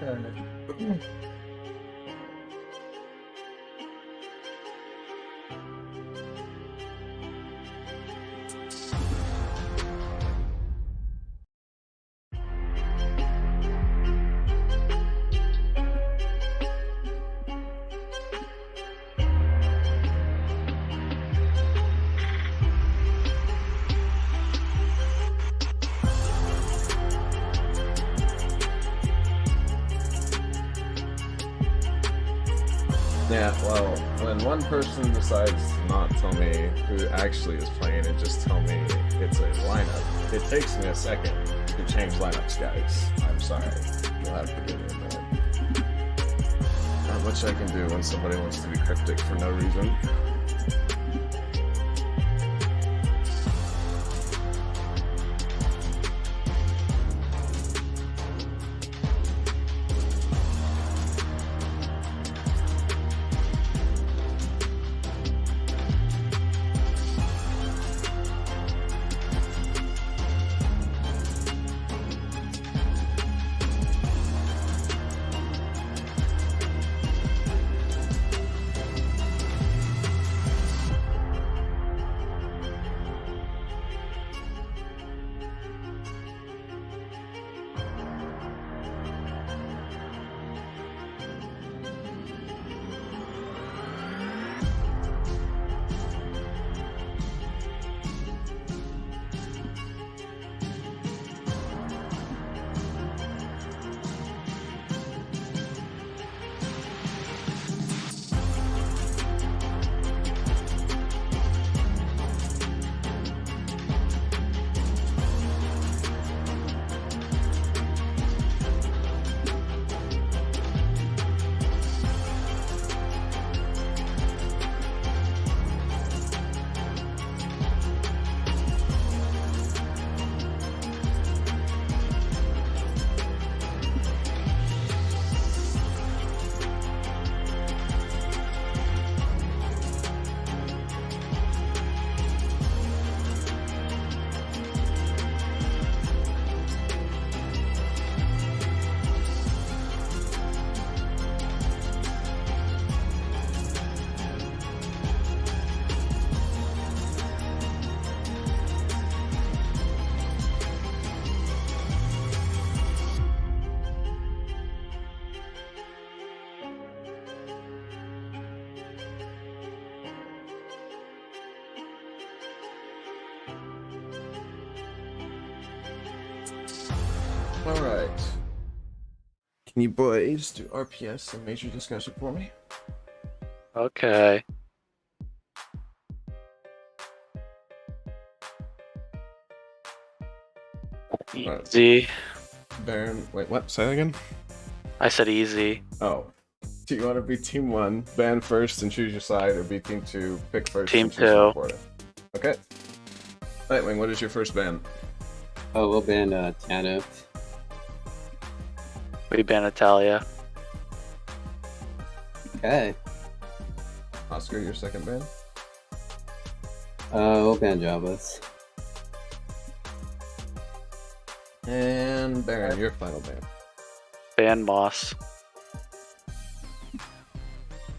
Okay. Yeah, well, when one person decides to not tell me who actually is playing and just tell me it's a lineup, it takes me a second to change lineups, guys. I'm sorry. You'll have to forgive me a minute. Not much I can do when somebody wants to be cryptic for no reason. Alright. Can you boys do RPS and major discussion for me? Okay. Easy. Baron, wait, what? Say that again? I said easy. Oh. Do you want to be team 1, ban first and choose your side, or be team 2, pick first Team and choose 2. your reporter? Okay. Nightwing, what is your first ban? Oh, we'll ban Tana. We ban Italia. Okay. Oscar, your second ban? We'll ban Javas. And Baron, your final ban. Ban Moss.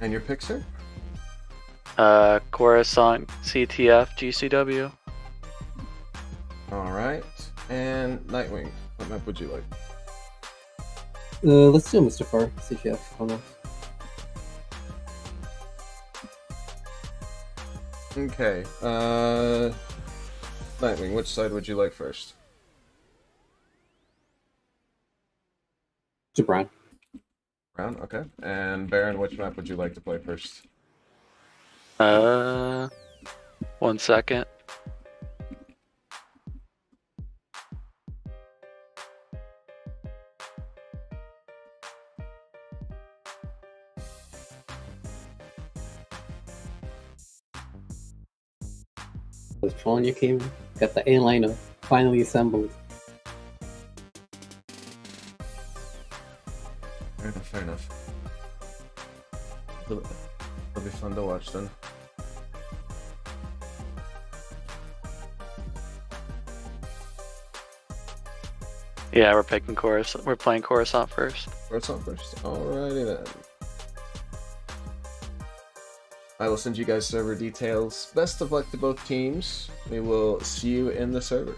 And your pick, sir? Coruscant, CTF, GCW. Alright. And Nightwing, what map would you like? Let's do Mustafar, CTF. Hold on. Okay. Nightwing, which side would you like first? To Brown. Brown, okay. And Baron, which map would you like to play first? 1 second. I was trolling you came. Got the A lineup finally assembled. Fair enough. It'll be fun to watch then. Yeah, we're picking Coruscant. We're playing Coruscant first. Coruscant first. Alrighty then. I will send you guys server details. Best of luck to both teams. We will see you in the server.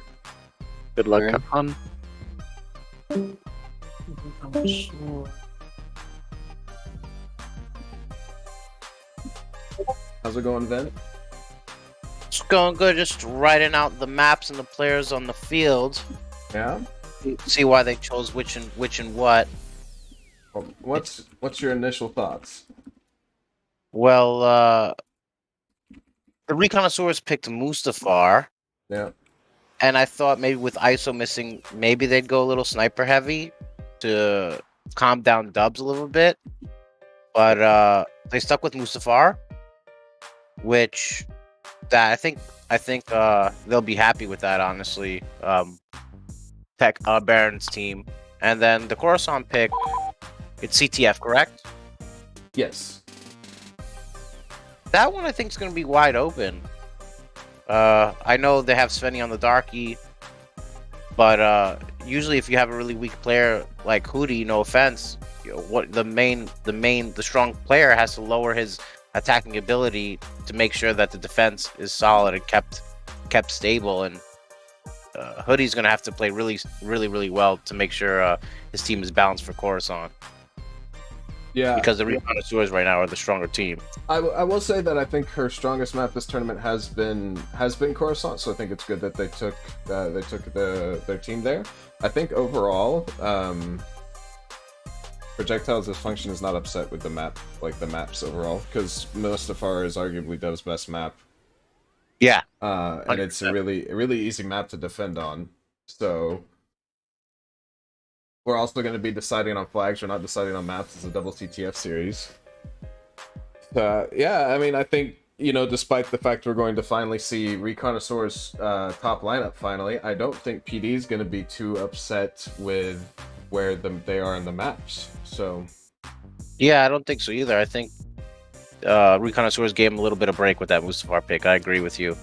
Good luck, Alright. on. How's it going, Ven? It's going good, just writing out the maps and the players on the field. Yeah. See why they chose which and what. Well, what's your initial thoughts? Well, the Reconnoisseurs picked Mustafar, Yeah. and I thought maybe with ISO missing, maybe they'd go a little sniper heavy to calm down Dubs a little bit. But they stuck with Mustafar, which that I think they'll be happy with that, honestly. Baron's team, and then the Coruscant pick, it's CTF, correct? Yes. That one I think is going to be wide open. I know they have Svenny on the Darky, but usually if you have a really weak player like Hootie, no offense, what the strong player has to lower his attacking ability to make sure that the defense is solid and kept stable. And Hoodie's going to have to play really well to make sure his team is balanced for Coruscant. Yeah. Because the Reconnoisseurs right now are the stronger team. I will say that I think her strongest map this tournament has been Coruscant, so I think it's good that they took their team there. I think overall, Projectile Dysfunction is not upset with the map, like the maps overall, because Mustafar is arguably Dev's best map. Yeah. And it's a really easy map to defend on. So we're also going to be deciding on flags. We're not deciding on maps. It's a double CTF series. Yeah, I mean, I think, despite the fact we're going to finally see Reconnoisseurs top lineup finally, I don't think PD is going to be too upset with where they are in the maps. So Yeah, I don't think so either. I think Reconnoisseurs gave him a little bit of break with that Mustafar pick. I agree with you.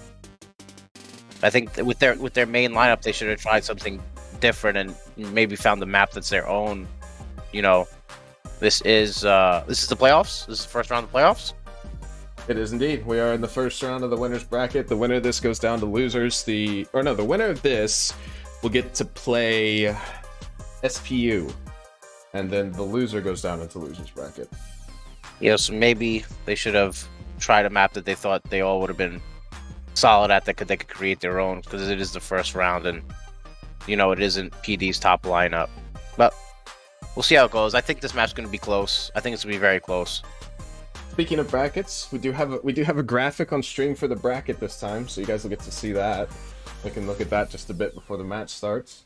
I think with their main lineup, they should have tried something different and maybe found the map that's their own. This is the playoffs. This is the first round of the playoffs. it is indeed. We are in the first round of the winners bracket. The winner of this goes down to losers. The winner of this will get to play SPU, and then the loser goes down into losers bracket. Yeah, so maybe they should have tried a map that they thought they all would have been solid at, they could create their own, because it is the first round and it isn't PD's top lineup. But we'll see how it goes. I think this map's going to be close. I think it's going to be very close. Speaking of brackets, we do have a graphic on stream for the bracket this time, so you guys will get to see that. We can look at that just a bit before the match starts.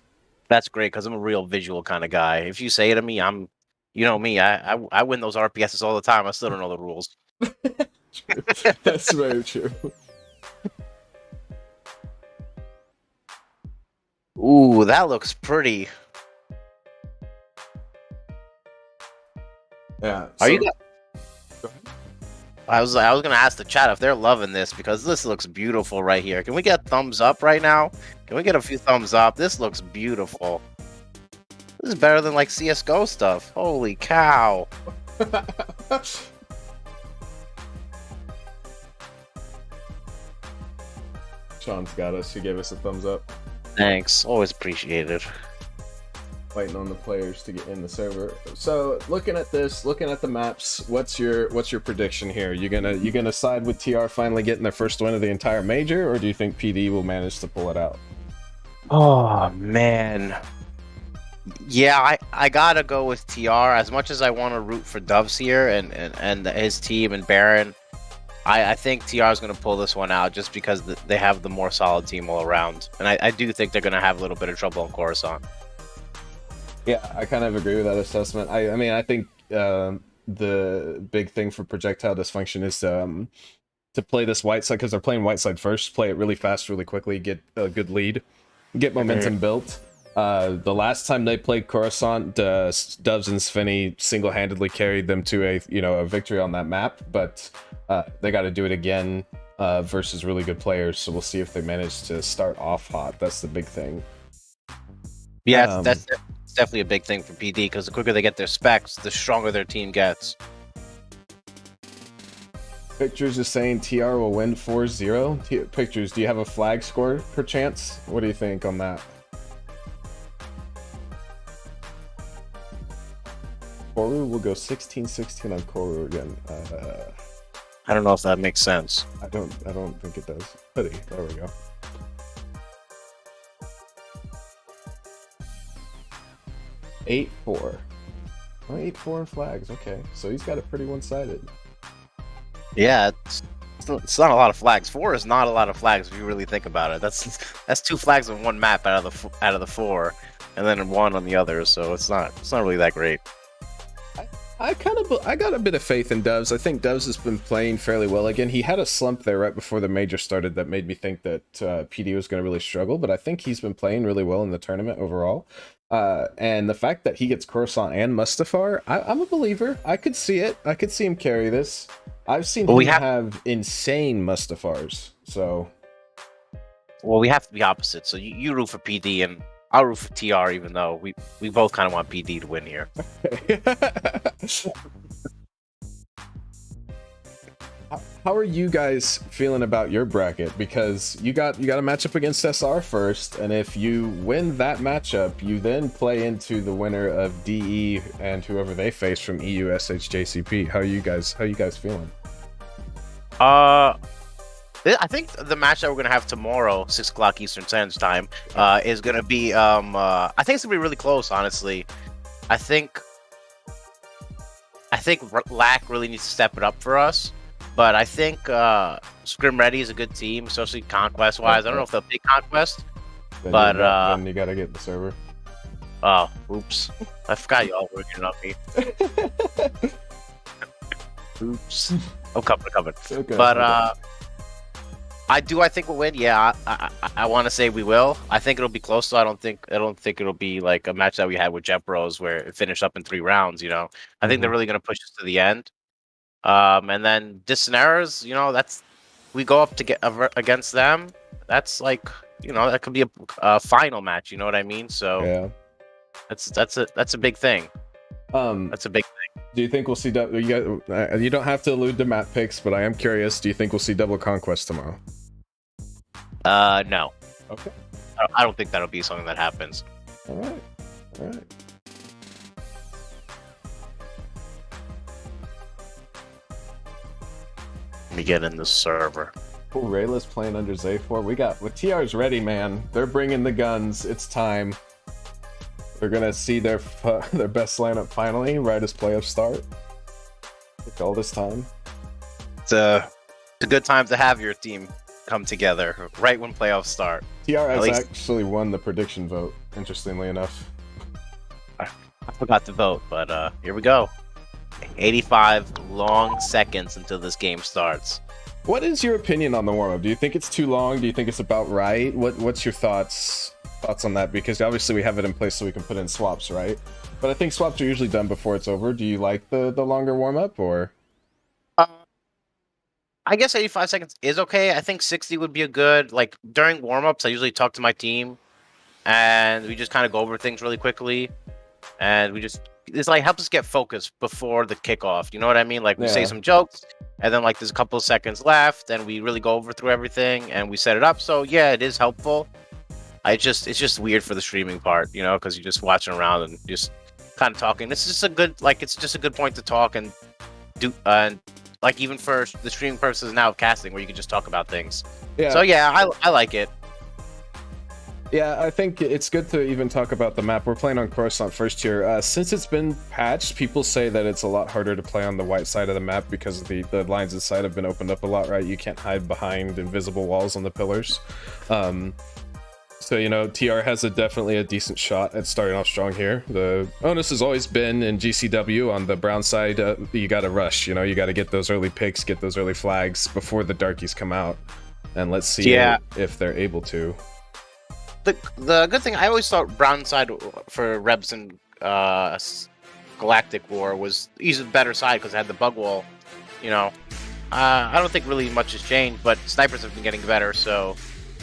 That's great, because I'm a real visual kind of guy. If you say it to me, I'm, me, I win those RPSs all the time. I still don't know the rules. That's very true. Ooh, that looks pretty. Yeah. Are you? Go ahead. I was gonna ask the chat if they're loving this, because this looks beautiful right here. Can we get thumbs up right now? Can we get a few thumbs up? This looks beautiful. This is better than like CS:GO stuff. Holy cow! Sean's got us. He gave us a thumbs up. Thanks, always appreciated. Waiting on the players to get in the server. So looking at this, looking at the maps, what's your prediction here? You gonna side with TR finally getting their first win of the entire major, or do you think PD will manage to pull it out? Oh man, yeah, I gotta go with TR. As much as I want to root for Doves here and his team and Baron, I think TR is going to pull this one out just because they have the more solid team all around. And I do think they're going to have a little bit of trouble on Coruscant. Yeah, I kind of agree with that assessment. I mean, I think the big thing for Projectile Dysfunction is to play this white side, because they're playing white side first, play it really fast, really quickly, get a good lead, get momentum built. The last time they played Coruscant, Doves and Svenny single-handedly carried them to a victory on that map, but they got to do it again versus really good players. So we'll see if they manage to start off hot. That's the big thing. Yeah, Um, that's definitely a big thing for PD because the quicker they get their specs, the stronger their team gets. Pictures is saying TR will win 4-0. Pictures, do you have a flag score perchance? What do you think on that? Koru will go 16-16 on Koru again. I don't know if that makes sense. I don't think it does. Hoodie, there we go. Eight four. Oh, 8-4 in flags. Okay, so he's got it pretty one-sided. Yeah, it's not a lot of flags. 4 is not a lot of flags if you really think about it. That's 2 flags on one map out of the 4, and then 1 on the other. So it's not really that great. I got a bit of faith in Doves. I think Doves has been playing fairly well. Again, he had a slump there right before the major started that made me think that PD was going to really struggle, but I think he's been playing really well in the tournament overall. And the fact that he gets Coruscant and Mustafar, I'm a believer. I could see it. I could see him carry this. I've seen him have insane Mustafars. So, well, we have to be opposite. So you root for PD, and I'll root for TR, even though we both kind of want PD to win here. How are you guys feeling about your bracket? Because you got a matchup against SR first, and if you win that matchup, you then play into the winner of DE and whoever they face from EU SHJCP. How are you guys feeling? I think the match that we're gonna have tomorrow, 6 o'clock Eastern Standard Time, is gonna be. I think it's gonna be really close. Honestly, I think LAC really needs to step it up for us. But I think Scrim Ready is a good team, especially conquest wise. I don't know if they'll pick conquest, but then you gotta get the server. Oh, oops! I forgot y'all were working on me. Oops! I'm coming. Okay, But okay. I think we'll win. Yeah, I want to say we will. I think it'll be close. So I don't think it'll be like a match that we had with Jet Bros where it finished up in 3 rounds. You know, I think they're really gonna push us to the end. And then Disneyers, you know, that's we go up to get against them. That's like, you know, that could be a final match. You know what I mean? So Yeah. that's a big thing. That's a big thing. Do you think we'll see you don't have to allude to map picks, but I am curious. Do you think we'll see double conquest tomorrow? No. Okay. I don't think that'll be something that happens. All right. Let me get in the server. Cool. Rayla's playing under Zayfor. With TR's ready, man. They're bringing the guns. It's time. They're gonna see their best lineup finally right as playoffs start. Took all this time. It's a good time to have your team come together right when playoffs start. TR has actually won the prediction vote. Interestingly enough. I forgot to vote, but here we go. 85 long seconds until this game starts. What is your opinion on the warm-up? Do you think it's too long? Do you think it's about right? What's your thoughts on that? Because obviously we have it in place so we can put in swaps, right? But I think swaps are usually done before it's over. Do you like the longer warm-up, or? I guess 85 seconds is okay. I think 60 would be a good, like, during warm-ups, I usually talk to my team, and we just kind of go over things really quickly, and it's like helps us get focused before the kickoff. You know what I mean? Like, we say some jokes, and then, like, there's a couple of seconds left, and we really go through everything, and we set it up. So, yeah, it is helpful. It's just weird for the streaming part, you know, because you're just watching around and just kind of talking. It's just a good point to talk and do, like, even for the streaming purposes now of casting, where you can just talk about things. Yeah. So yeah, I like it. Yeah, I think it's good to even talk about the map. We're playing on Coruscant first here. Since it's been patched, people say that it's a lot harder to play on the white side of the map because the lines inside have been opened up a lot, right? You can't hide behind invisible walls on the pillars. So, you know, TR has definitely a decent shot at starting off strong here. The onus has always been in GCW on the brown side, you gotta rush, you know, you gotta get those early picks, get those early flags before the darkies come out. And let's see if they're able to. The good thing, I always thought brown side for Rebs and Galactic War was the better side because it had the bug wall, you know. I don't think really much has changed, but snipers have been getting better, so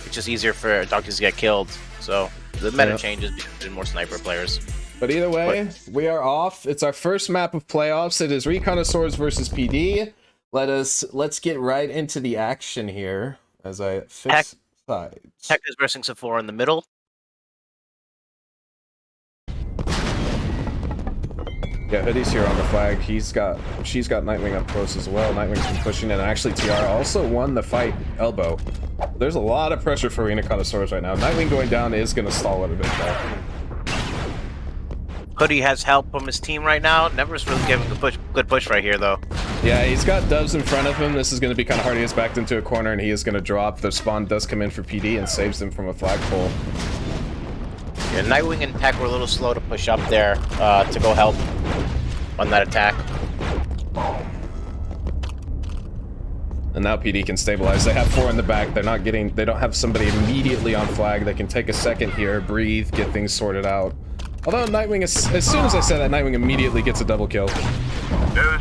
it's just easier for darkies to get killed. So The meta Yeah. changes because there's more sniper players. But either way, we are off. It's our first map of playoffs. It is Reconnoisseurs versus PD. Let's get right into the action here as I fix sides. Tech is versing Sephora in the middle. Yeah, Hoodie's here on the flag. She's got Nightwing up close as well. Nightwing's been pushing, and actually TR also won the fight elbow. There's a lot of pressure for Reconnoisseurs right now. Nightwing going down is going to stall it a bit though. Hoodie has help from his team right now. Never's really giving a good push right here, though. Yeah, he's got Doves in front of him. This is going to be kind of hard. He is backed into a corner, and he is going to drop. The spawn does come in for PD and saves them from a flagpole. Yeah, Nightwing and Tech were a little slow to push up there to go help on that attack. And now PD can stabilize. They have 4 in the back. They don't have somebody immediately on flag. They can take a second here, breathe, get things sorted out. Although Nightwing, as soon as I said that, Nightwing immediately gets a double kill. Those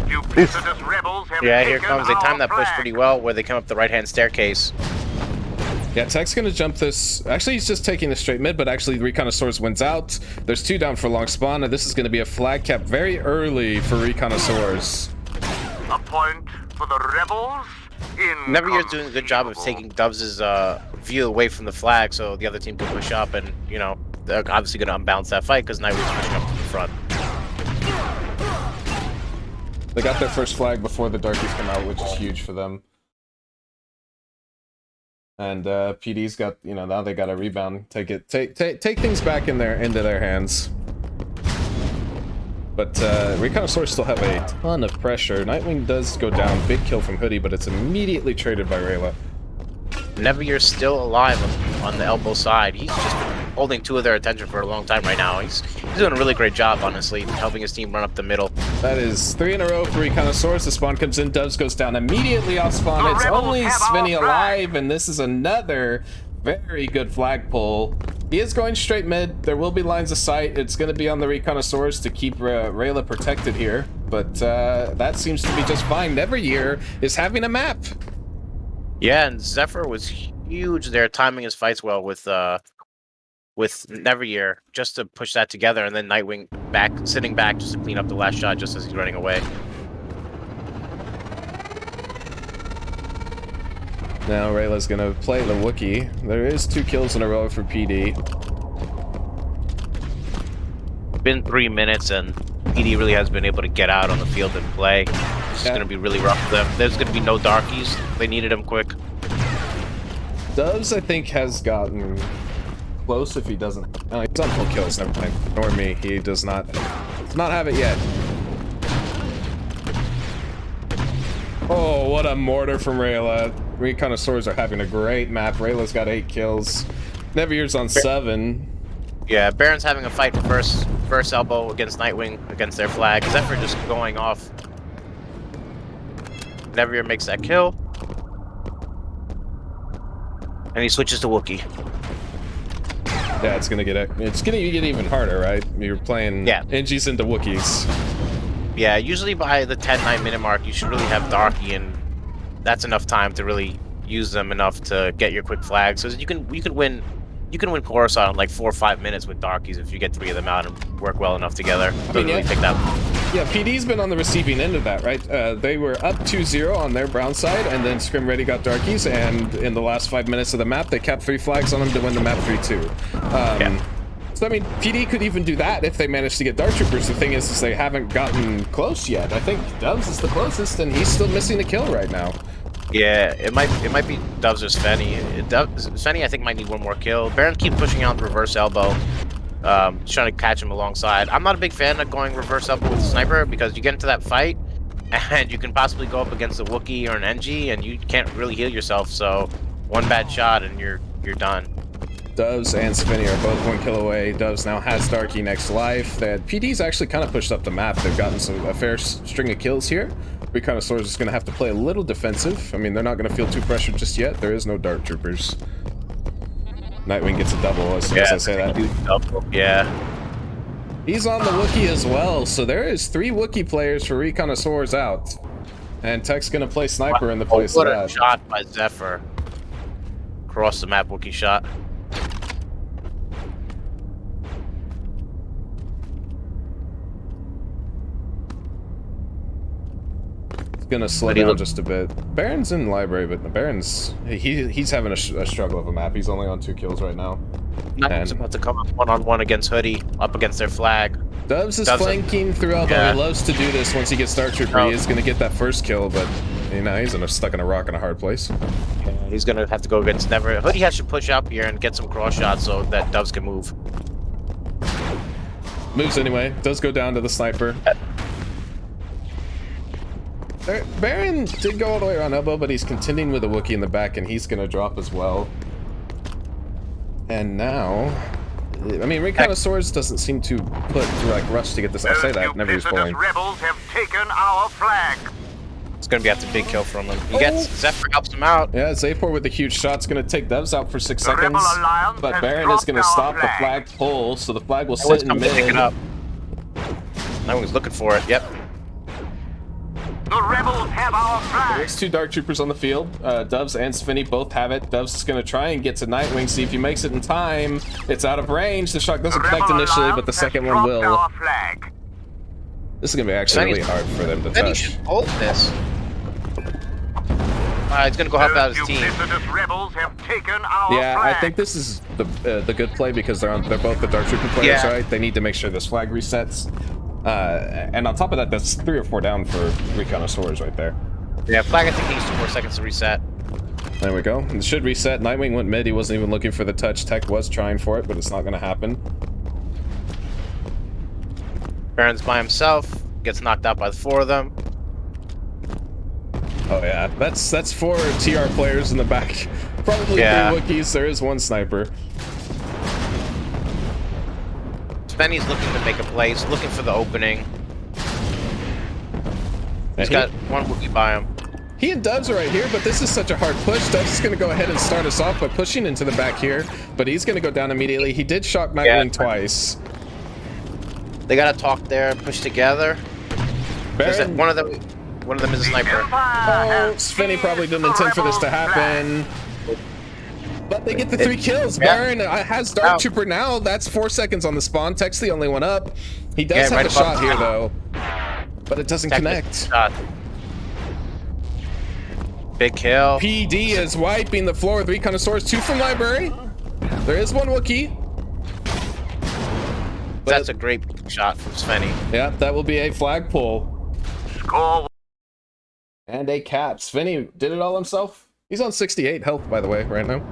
duplicitous rebels have Yeah, here taken comes. They our timed that push flag. pretty well, where they come up the right-hand staircase. Yeah, Tech's gonna jump this. Actually, he's just taking the straight mid, but actually Reconnoisseurs wins out. There's 2 down for long spawn, and this is gonna be a flag cap very early for Reconnoisseurs. A point for the rebels. Never Year's doing a good job of taking Dubs' view away from the flag, so the other team can push up, and you know they're obviously going to unbalance that fight because Nightwing's pushing up to the front. They got their first flag before the Darkies come out, which is huge for them. And PD's got, you know, now they got a rebound. Take things back into their hands. But Reconnoisseurs still have a ton of pressure. Nightwing does go down, big kill from Hoodie, but it's immediately traded by Rayla. Never Year's still alive on the elbow side. He's just been holding 2 of their attention for a long time right now. He's doing a really great job, honestly, helping his team run up the middle. That is 3 in a row for Reconnoisseurs. The spawn comes in, Doves goes down immediately off spawn. The It's rebels only have Svenny our flag. alive, and this is another very good flagpole. He is going straight mid. There will be lines of sight. It's going to be on the Reconnoisseurs to keep Rayla protected here, but that seems to be just fine. Never Year is having a map. Yeah, and Zephyr was huge there, timing his fights well with Never Year, just to push that together, and then Nightwing sitting back just to clean up the last shot just as he's running away. Now Rayla's gonna play the Wookiee. There is 2 kills in a row for PD. It's been 3 minutes, and PD really has been able to get out on the field and play. It's Yeah. going to be really rough for them. There's going to be no darkies. They needed him quick. Doves, I think, has gotten close if he doesn't. Oh, he's on full kills, never mind. Ignore me, he does not have it yet. Oh, what a mortar from Rayla. Reconnoisseurs are having a great map. Rayla's got 8 kills. Never Year's on 7. Yeah, Baron's having a fight for first elbow against Nightwing, against their flag. Zephyr just going off. Never Year makes that kill. And he switches to Wookiee. Yeah, it's gonna get even harder, right? You're playing Engis into Wookiees. Yeah, usually by the 10-9 minute mark, you should really have Darky, and that's enough time to really use them enough to get your quick flags. So you can win Coruscant in like 4 or 5 minutes with Darkies if you get 3 of them out and work well enough together. Doesn't really take that long. Yeah, PD's been on the receiving end of that, right? They were up 2-0 on their brown side, and then Scrim Ready got Darkies, and in the last 5 minutes of the map, they kept 3 flags on them to win the map 3-2. So, I mean, PD could even do that if they managed to get Dark Troopers. The thing is they haven't gotten close yet. I think Doves is the closest, and he's still missing a kill right now. Yeah, it might be Doves or Svenny. Svenny, I think, might need 1 more kill. Baron keep pushing out the reverse elbow. Trying to catch him alongside. I'm not a big fan of going reverse elbow with Sniper because you get into that fight and you can possibly go up against a Wookiee or an NG and you can't really heal yourself, so 1 bad shot and you're done. Doves and Svenny are both 1 kill away. Doves now has Darky next to life. PD's actually kind of pushed up the map. They've gotten a fair string of kills here. Reconnoisseurs is going to have to play a little defensive. I mean, they're not going to feel too pressured just yet. There is no Dark Troopers. Nightwing gets a double as soon as I say that. Double. Yeah. He's on the Wookiee as well, so there is 3 Wookiee players for Reconnoisseurs out. And Tech's going to play Sniper in the place of What a that. shot by Zephyr. Cross the map Wookiee shot. gonna slow down just a bit. Baron's in library, but the Baron's he's having a struggle of a map. He's only on 2 kills right now. Nightwing's about to come up one-on-one against Hoodie, up against their flag. Doves is flanking throughout. Though he loves to do this. Once he gets Star Trooper, he is gonna get that first kill, but you know he's stuck in a rock in a hard place. Yeah, he's gonna have to go against Never. Hoodie has to push up here and get some cross shots so that Doves can move. Moves anyway. Does go down to the sniper. Baron did go all the way around elbow, but he's contending with a Wookiee in the back, and he's gonna drop as well. And now, I mean, Reconnoisseurs doesn't seem to rush to get this. I'll say that. Never use bowling. Rebels have taken our flag. It's gonna be after a big kill from him. He gets Zephyr helps him out. Yeah, Zapor with a huge shot's gonna take Doves out for 6 seconds, but Baron is gonna stop the flag pull, so the flag will sit in mid. Pick it up. Nightwing's looking for it. Yep. The rebels have our flag. There's 2 Dark Troopers on the field. Doves and Svenny both have it. Doves is going to try and get to Nightwing, see if he makes it in time. It's out of range. The shot doesn't connect initially, but the second one will. This is going to be actually really hard for them to touch. He should hold this. He's going to go help out his team. Yeah, I think this is the good play because they're both the Dark Trooper players, right? They need to make sure this flag resets. And on top of that, that's 3 or 4 down for Reconnoisseurs right there. Yeah, flag I think needs 2 more seconds to reset. There we go. It should reset. Nightwing went mid. He wasn't even looking for the touch. Tech was trying for it, but it's not going to happen. Baron's by himself. Gets knocked out by the 4 of them. Oh yeah, that's 4 TR players in the back. Probably 3 Wookiees. There is 1 sniper. Svenny's looking to make a play. He's looking for the opening. He's got 1 Wookiee by him. He and Doves are right here, but this is such a hard push. Doves is going to go ahead and start us off by pushing into the back here, but he's going to go down immediately. He did shock Nightwing twice. They got to talk there, push together. One of them is a sniper. Oh, Svenny probably didn't intend for this to happen. But they get the 3 kills. Baron has Dark Trooper now. That's 4 seconds on the spawn. Tech's the only one up. He does have a shot here, though. But it doesn't connect. Big kill. PD is wiping the floor with Reconnoisseurs. 2 from library. There is 1 Wookiee. That's a great shot from Svenny. Yeah, that will be a flag pull. Score. And a cap. Svenny did it all himself. He's on 68 health, by the way, right now.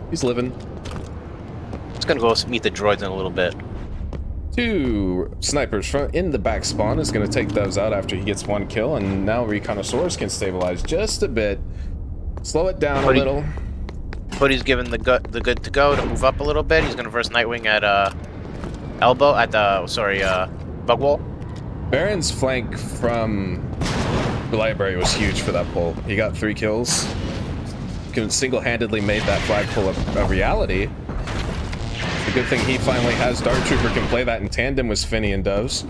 He's living. He's gonna go meet the droids in a little bit. 2 snipers in the back spawn is gonna take Doves out after he gets 1 kill, and now Reconnoisseurs can stabilize just a bit. Slow it down a little. Hoodie's given the good to go to move up a little bit. He's gonna verse Nightwing at elbow at the bug wall. Baron's flank from the library was huge for that pull. He got 3 kills. Single-handedly made that flag pull a reality. The good thing he finally has Dark Trooper can play that in tandem with Svenny and Doves.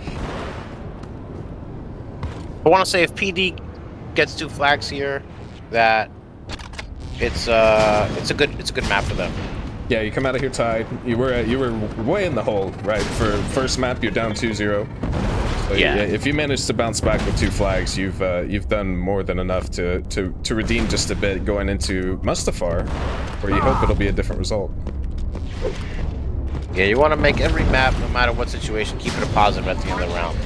I want to say if PD gets 2 flags here, that it's a good map for them. Yeah, you come out of here tied. You were way in the hole, right? For first map, you're down 2-0. So yeah, if you manage to bounce back with 2 flags, you've done more than enough to redeem just a bit going into Mustafar, where you hope it'll be a different result. Yeah, you want to make every map, no matter what situation, keep it a positive at the end of the round.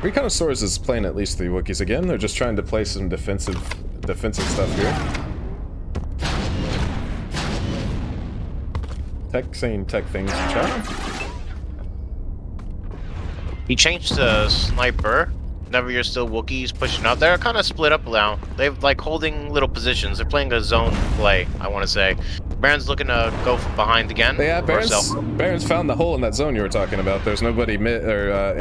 Reconnoisseurs is playing at least 3 Wookiees again. They're just trying to play some defensive stuff here. Tech saying tech things in chat. He changed to sniper. Never you're still Wookiees pushing out. They're kind of split up now. They're like holding little positions. They're playing a zone play, I want to say. Baron's looking to go from behind again. Yeah, Baron's found the hole in that zone you were talking about. There's nobody in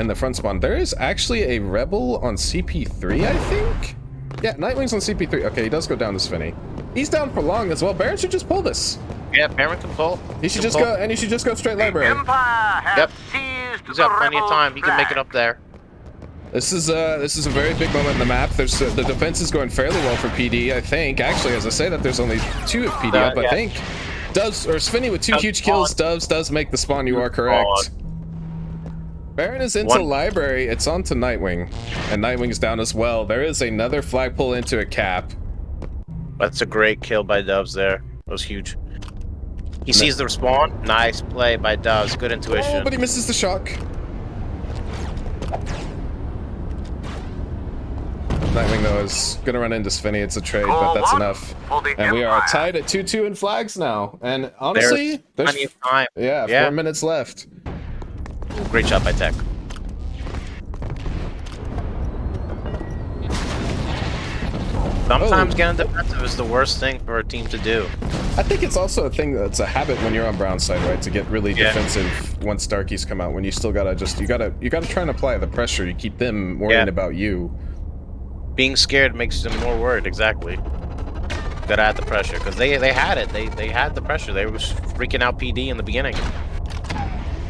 the front spawn. There is actually a rebel on CP3, I think? Yeah, Nightwing's on CP3. Okay, he does go down to Svenny. He's down for long as well. Baron should just pull this. Yeah, Baron can pull. He should just go, and he should just go straight library. Yep. He's got plenty of time. He can make it up there. This is a very big moment in the map. There's the defense is going fairly well for PD, I think. Actually, as I say that, there's only 2 of PD up, I think. Doves or Svenny with 2 huge kills. Doves does make the spawn. You are correct. Baron is into library. It's on to Nightwing, and Nightwing's down as well. There is another flagpole into a cap. That's a great kill by Doves there. That was huge. He sees the spawn. Nice play by Doves. Good intuition. Oh, but he misses the shock. Nightwing, though, is going to run into Svenny. It's a trade, but that's enough. And we are tied at 2-2 in flags now. And honestly, there's plenty of time. Yeah, 4 minutes left. Great shot by Tech. Sometimes getting defensive is the worst thing for a team to do. I think it's also a thing that's a habit when you're on brown side, right? To get really defensive once Darkies come out. When you still gotta you gotta try and apply the pressure. You keep them worrying about you. Being scared makes them more worried. Exactly. Gotta add the pressure because they had it. They had the pressure. They were freaking out PD in the beginning.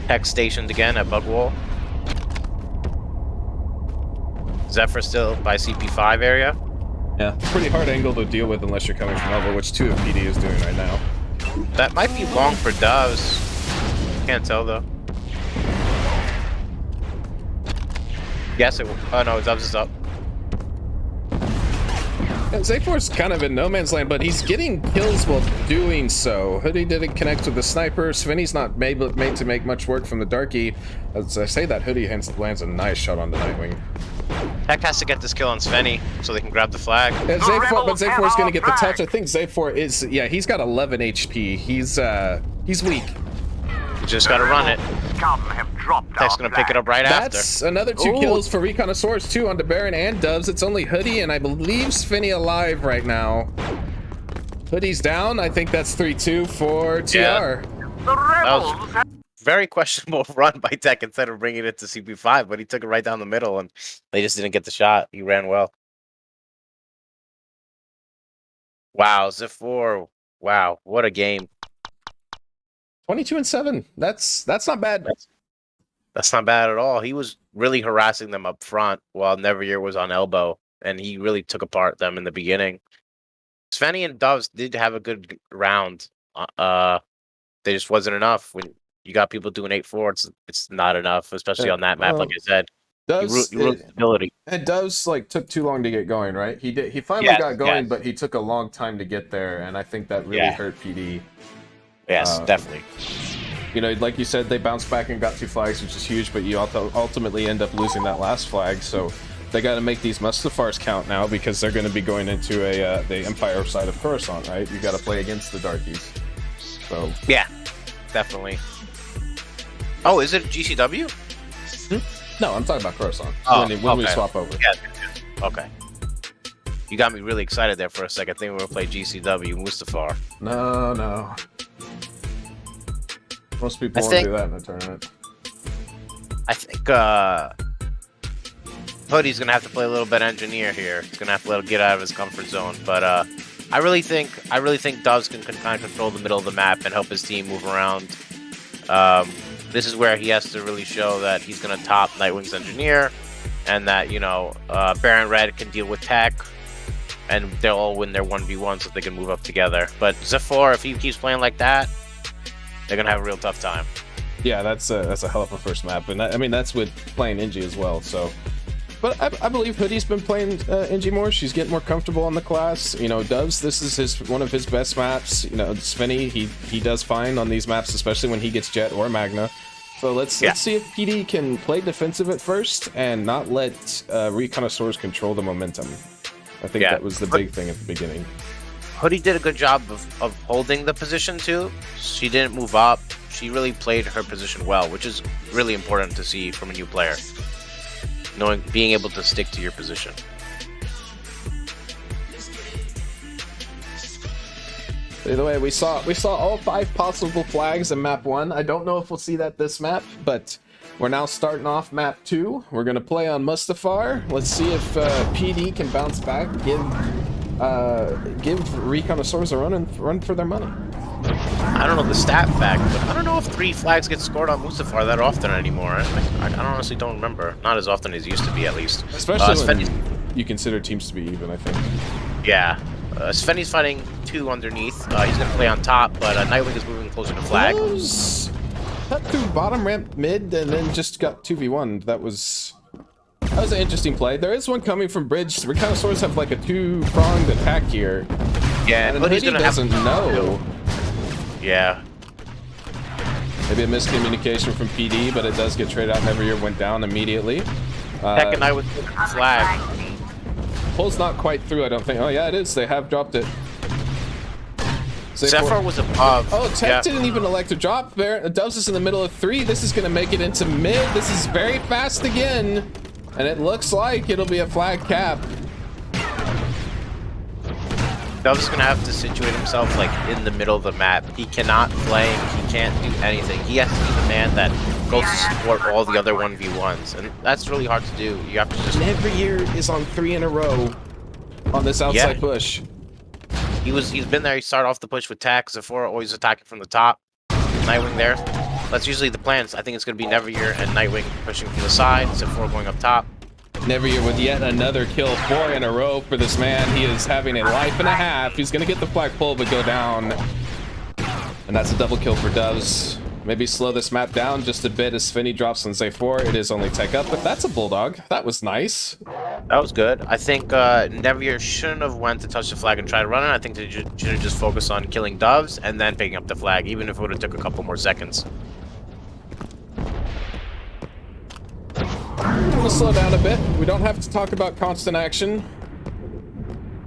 Tech stationed again at Bugwall. Zephyr still by CP5 area. Yeah, pretty hard angle to deal with unless you're coming from elbow, which 2 of PD is doing right now. That might be long for Doves. Can't tell though. Yes, it will. Oh no, Doves is up. Yeah, Zayfor's kind of in no man's land, but he's getting kills while doing so. Hoodie didn't connect with the sniper. Svenny's not made to make much work from the Darkie. As I say that, Hoodie lands a nice shot on the Nightwing. Tech has to get this kill on Svenny so they can grab the flag. Yeah, but Zayfor's going to get the touch. I think Zayfor is, yeah, he's got 11 HP. He's weak. You just got to run it. Tech's going to pick it up right after. That's another 2 kills for Reconnoisseurs, too, on the Baron and Doves. It's only Hoodie, and I believe Svenny alive right now. Hoodie's down. I think that's 3-2 for TR. Yeah. That was very questionable run by Tech instead of bringing it to CP5, but he took it right down the middle, and they just didn't get the shot. He ran well. Wow, Zephyr. Wow, what a game. 22-7. That's not bad. That's not bad at all. He was really harassing them up front while Neveryear was on elbow, and he really took apart them in the beginning. Svenny and Doves did have a good round. They just wasn't enough. When you got people doing 8-4, it's not enough, especially on that map, like I said. Doves, he ruined stability. And Doves took too long to get going, right? He finally got going, but he took a long time to get there, and I think that really hurt PD. Yes, definitely. You know, like you said, they bounced back and got 2 flags, which is huge, but you ultimately end up losing that last flag, so they got to make these Mustafars count now because they're going to be going into the Empire side of Coruscant, right? You got to play against the Darkies. So yeah, definitely. Oh, is it GCW? No, I'm talking about Coruscant. When we swap over. Yeah. Okay. You got me really excited there for a second. I think we're gonna play GCW Mustafar. No. Most people won't do that in a tournament. I think Hoodie's gonna have to play a little bit engineer here. He's gonna have to get out of his comfort zone. But I really think Doves can kind of control the middle of the map and help his team move around. This is where he has to really show that he's gonna top Nightwing's engineer, and that Baron Red can deal with Tech, and they'll all win their 1v1 so they can move up together. But Zephyr, if he keeps playing like that, they're gonna have a real tough time. Yeah, that's a hell of a first map, and I mean that's with playing Inji as well. So, but I believe Hoodie's been playing Inji more. She's getting more comfortable on the class. You know, Doves, this is one of his best maps. You know, Svenny, he does fine on these maps, especially when he gets Jet or Magna. So let's see if PD can play defensive at first and not let Reconnoisseurs control the momentum. I think that was the big thing at the beginning. Hoodie did a good job of holding the position too. She didn't move up. She really played her position well, which is really important to see from a new player. Being able to stick to your position. Either way, we saw all 5 possible flags in map 1. I don't know if we'll see that this map, but we're now starting off map 2. We're gonna play on Mustafar. Let's see if PD can bounce back, give Reconnoisseurs a run for their money. I don't know the stat fact, but I don't know if 3 flags get scored on Mustafar that often anymore. I honestly don't remember. Not as often as it used to be, at least. Especially when you consider teams to be even, I think. Yeah. Svenny's fighting 2 underneath. He's gonna play on top, but Nightwing is moving closer to flag. Those cut through bottom ramp mid and then just got 2v1. That was an interesting play. There is one coming from bridge. Reconnoisseurs have like a 2-pronged attack here. Yeah, and but he's Hoodie gonna doesn't know. Yeah. Maybe a miscommunication from PD, but it does get traded out. Never Year went down immediately. Second night with flag. Pull's not quite through, I don't think. Oh yeah, it is. They have dropped it. Zephyr was above. Oh, Tech didn't even elect to drop there. Doves is in the middle of 3. This is going to make it into mid. This is very fast again. And it looks like it'll be a flag cap. Dove's is gonna have to situate himself like in the middle of the map. He cannot flank, he can't do anything. He has to be the man that goes to support all the other 1v1s. And that's really hard to do. You have to just... Never Year is on 3 in a row on this outside push. He's been there. He started off the push with Tac. Zephyr always attacking from the top. Nightwing there. That's usually the plans. I think it's going to be Never Year and Nightwing pushing from the side. Zephyr going up top. Never Year with yet another kill, 4 in a row for this man. He is having a life and a half. He's going to get the flag pull, but go down. And that's a double kill for Doves. Maybe slow this map down just a bit as Finny drops on Zephyr. It is only Tech up, but that's a Bulldog. That was nice. That was good. I think Never Year shouldn't have went to touch the flag and try to run it. I think they should have just focused on killing Doves and then picking up the flag, even if it would have took a couple more seconds. We'll slow down a bit. We don't have to talk about constant action.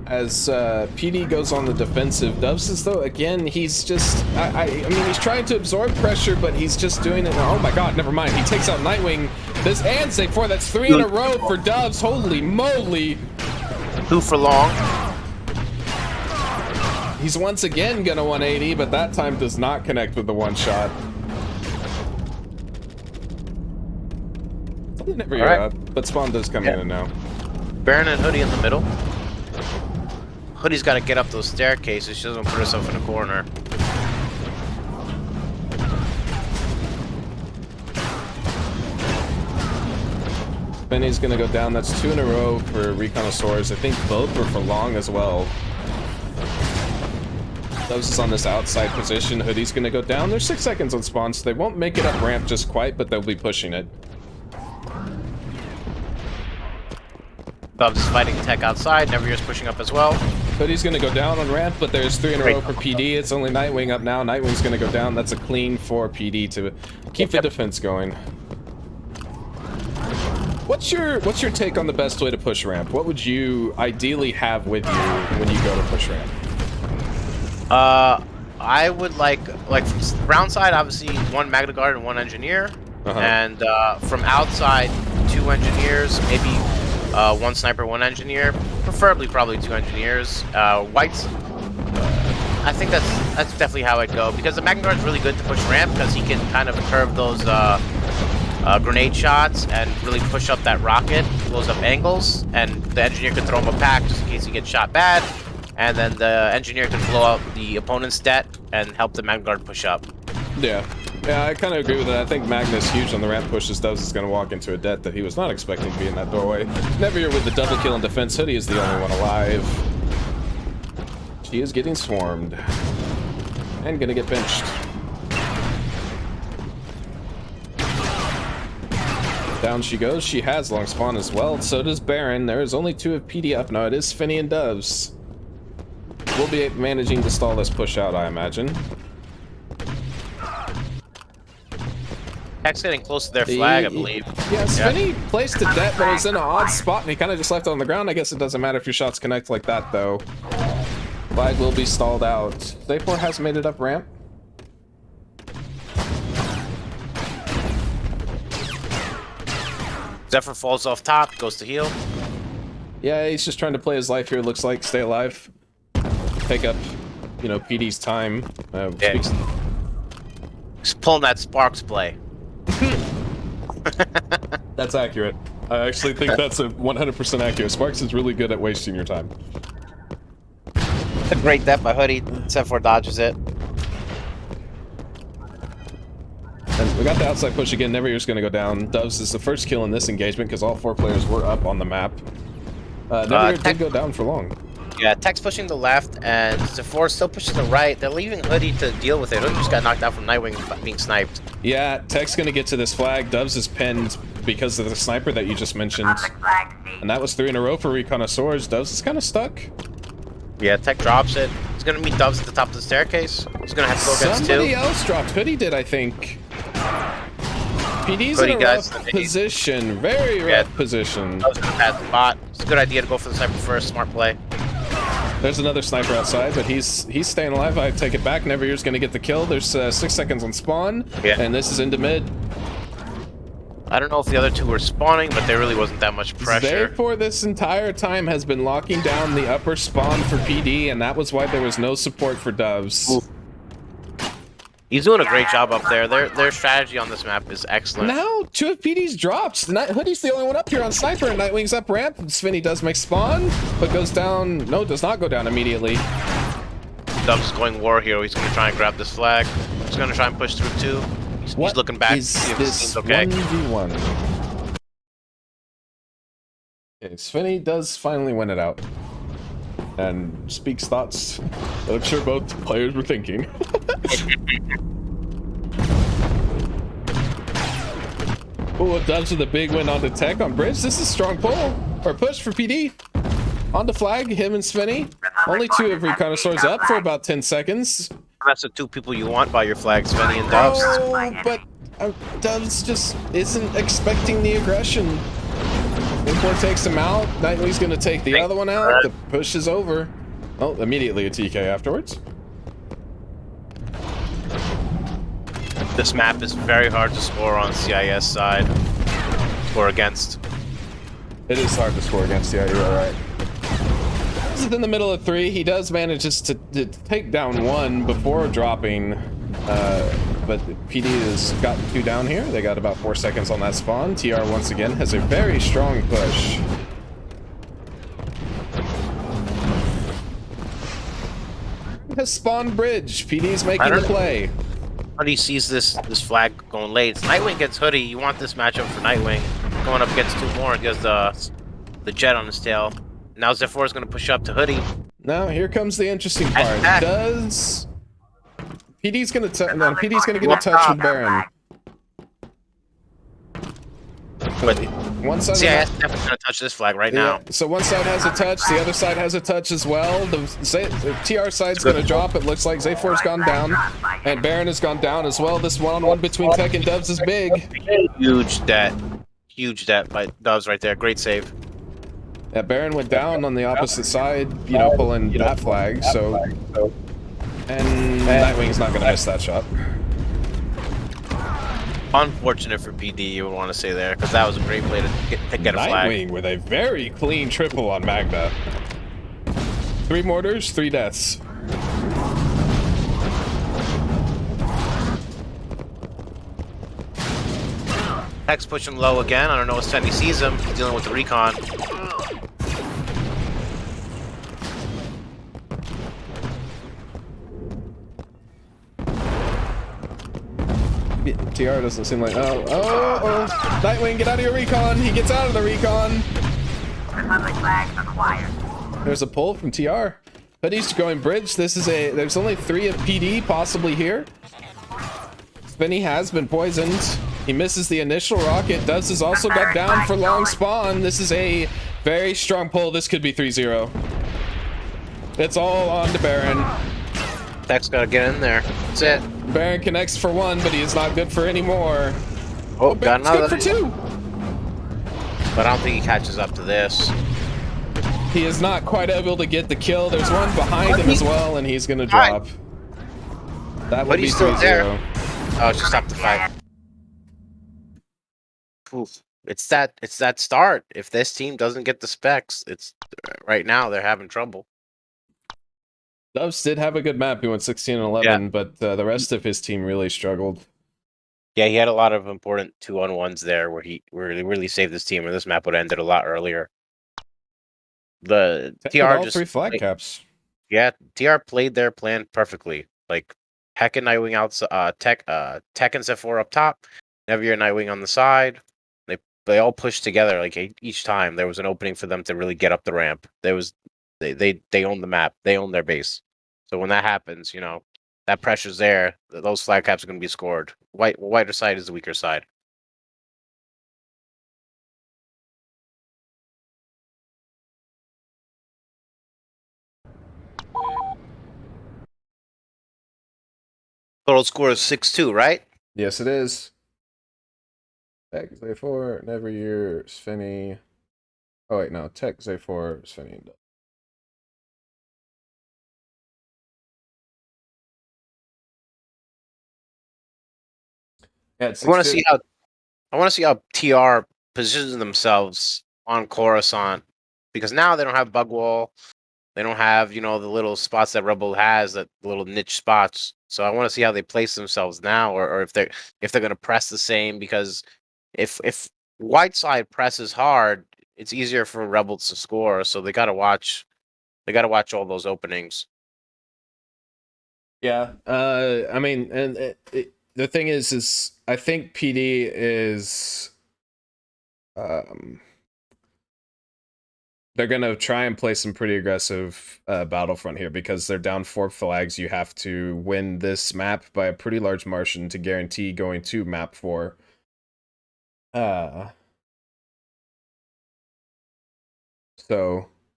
As PD goes on the defensive, Doves is though again he's just I mean he's trying to absorb pressure, but he's just doing it. Oh my God, never mind. He takes out Nightwing. This and Zephyr. That's 3 in a row for Doves. Holy moly! 2 for long. He's once again gonna 180, but that time does not connect with the one shot. Never Year up, but Spawn does come in now. Baron and Hoodie in the middle. Hoodie's got to get up those staircases. She doesn't put herself in a corner. Benny's gonna go down. That's 2 in a row for Reconnoisseurs. I think both were for long as well. Doves is on this outside position. Hoodie's gonna go down. There's 6 seconds on spawn, so they won't make it up ramp just quite, but they'll be pushing it. Doves is fighting Tech outside. Never Year's pushing up as well. Hoodie's gonna go down on ramp, but there's 3 in a row for PD. It's only Nightwing up now. Nightwing's gonna go down. That's a clean for PD to keep the defense going. What's your take on the best way to push ramp? What would you ideally have with you when you go to push ramp? I would like round side, obviously 1 Magna Guard and 1 Engineer, and from outside 2 Engineers, maybe 1 Sniper, 1 Engineer, preferably probably 2 Engineers. Whites, I think that's definitely how I'd go, because the Magna Guard is really good to push ramp because he can kind of curve those grenade shots and really push up that rocket, blows up angles, and the Engineer can throw him a pack just in case he gets shot bad, and then the Engineer can blow up the opponent's det and help the Magna Guard push up. Yeah, I kind of agree with that. I think Magnus huge on the ramp pushes. Doves is going to walk into a det that he was not expecting to be in that doorway. Never Year with the double kill in defense. Hoodie is the only one alive. She is getting swarmed and going to get benched. Down she goes. She has long spawn as well. So does Baron. There is only 2 of PD up. No, it is Finny and Doves. We'll be managing to stall this push out, I imagine. Tech's getting close to their flag, I believe. Yeah, Finny placed a det, but it was in an odd spot, and he kind of just left it on the ground. I guess it doesn't matter if your shots connect like that, though. Flag will be stalled out. Zephyr has made it up ramp. Zephyr falls off top, goes to heal. Yeah, he's just trying to play his life here, looks like. Stay alive. Take up, you know, PD's time. Yeah, he's pulling that Sparks play. That's accurate. I actually think that's a 100% accurate. Sparks is really good at wasting your time. A great death by Hoodie. Zephyr dodges it. And we got the outside push again. Never Year's going to go down. Doves is the first kill in this engagement because all 4 players were up on the map. Never Year did go down for long. Yeah, Tech's pushing the left, and Zephor's still pushing the right. They're leaving Hoodie to deal with it. Hoodie just got knocked out from Nightwing being sniped. Yeah, Tech's gonna get to this flag. Dubs is pinned because of the sniper that you just mentioned. And that was 3 in a row for Reconnoisseurs. Dubs is kind of stuck. Yeah, Tech drops it. He's gonna meet Dubs at the top of the staircase. He's gonna have to go against Somebody two. else dropped. Hoodie did, I think. PD's Hoodie in a guys, rough position. Very rough position. Dubs gonna pass the bot. It's a good idea to go for the sniper first. Smart play. There's another sniper outside, but he's staying alive. I take it back. Neveryear's gonna get the kill. There's 6 seconds on spawn, and this is into mid. I don't know if the other two were spawning, but there really wasn't that much pressure. Therefore, this entire time has been locking down the upper spawn for PD, and that was why there was no support for Doves. Ooh. He's doing a great job up there. Their strategy on this map is excellent. Now, 2 of PD's dropped. Hoodie's the only one up here on sniper, and Nightwing's up ramp. Svinny does make spawn, but goes down. No, does not go down immediately. Dubs is going war hero. He's gonna try and grab this flag. He's gonna try and push through 2. He's looking back to see if this seems okay. 1v1? Okay, Svinny does finally win it out. And speaks thoughts that I'm sure both players were thinking. Oh, Dubs with a big win onto Tech on bridge. This is a strong pull or push for PD. Onto flag, him and Svinny. Only 2 of Reconnoisseurs up for about 10 seconds. That's the 2 people you want by your flag, Svenny and Dubs. Oh, but Dubs just isn't expecting the aggression. Import takes him out. Nightwing's gonna take the other one out. The push is over. Oh, immediately a TK afterwards. This map is very hard to score on CIS side. Or against. It is hard to score against, yeah, you're right. This is in the middle of 3. He does manage to take down 1 before dropping. But PD has gotten 2 down here. They got about 4 seconds on that spawn. TR once again has a very strong push. Has spawned bridge. PD's making the play. Hoodie sees this flag going late. It's Nightwing gets Hoodie. You want this matchup for Nightwing. Going up against 2 more. He has the jet on his tail. Now Zephyr is going to push up to Hoodie. Now here comes the interesting part. Does PD's gonna PD's gonna get a touch with Baron. But one side CIS is definitely gonna touch this flag right now. So one side has a touch, the other side has a touch as well. The TR side's gonna drop. It looks like Zayfor's gone down, and Baron has gone down as well. This one-on-one between Tech and Dubs is big. Huge debt by Dubs right there. Great save. Yeah, Baron went down on the opposite side, you know, pulling that flag. So. And Nightwing's not going to miss that shot. Unfortunate for PD, you would want to say there, because that was a great play to get a flag. Nightwing with a very clean triple on Magda. 3 mortars, 3 deaths. Tech's pushing low again. I don't know if Svenny sees him. He's dealing with the recon. TR doesn't seem like... Oh. Nightwing, get out of your recon. He gets out of the recon. There's a pull from TR. Hoodie's going bridge. This is a... There's only 3 of PD possibly here. Svenny has been poisoned. He misses the initial rocket. Dubs has also got down for long spawn. This is a very strong pull. This could be 3-0. It's all on to Baron. Tech's gotta get in there. That's it. Baron connects for 1, but he is not good for any more. Oh, got another. Good for 2. But I don't think he catches up to this. He is not quite able to get the kill. There's one behind him as well, and he's gonna drop. That would be 3-0. Oh, it's just stop the fight. Oof. It's that start. If this team doesn't get the specs, it's right now they're having trouble. Dubs did have a good map. He went 16-11, but the rest of his team really struggled. Yeah, he had a lot of important 2-on-1s there where he really saved his team, and this map would have ended a lot earlier. The TR all just 3 flag caps. Yeah, TR played their plan perfectly. Like Heck and Nightwing out, Tech and Zephyr up top, Neveryear and Nightwing on the side. They all pushed together. Like each time there was an opening for them to really get up the ramp. There was They own the map. They own their base. So when that happens, you know, that pressure's there. Those flag caps are going to be scored. Whiter side is the weaker side. Total score is 6-2, right? Yes, it is. Tech Z4, Never Year, Svenny. Oh wait, no. Tech Z4, Svenny, and Dubs. Yeah, it's I want to 6-2. see how TR positions themselves on Coruscant, because now they don't have bug wall. They don't have, you know, the little spots that Rebel has, that little niche spots. So I want to see how they place themselves now, or if they're going to press the same, because if white side presses hard, it's easier for Rebels to score. So they got to watch. They got to watch all those openings. Yeah. I mean, and the thing is I think PD is they're gonna try and play some pretty aggressive Battlefront here, because they're down 4 flags. You have to win this map by a pretty large margin to guarantee going to map 4. So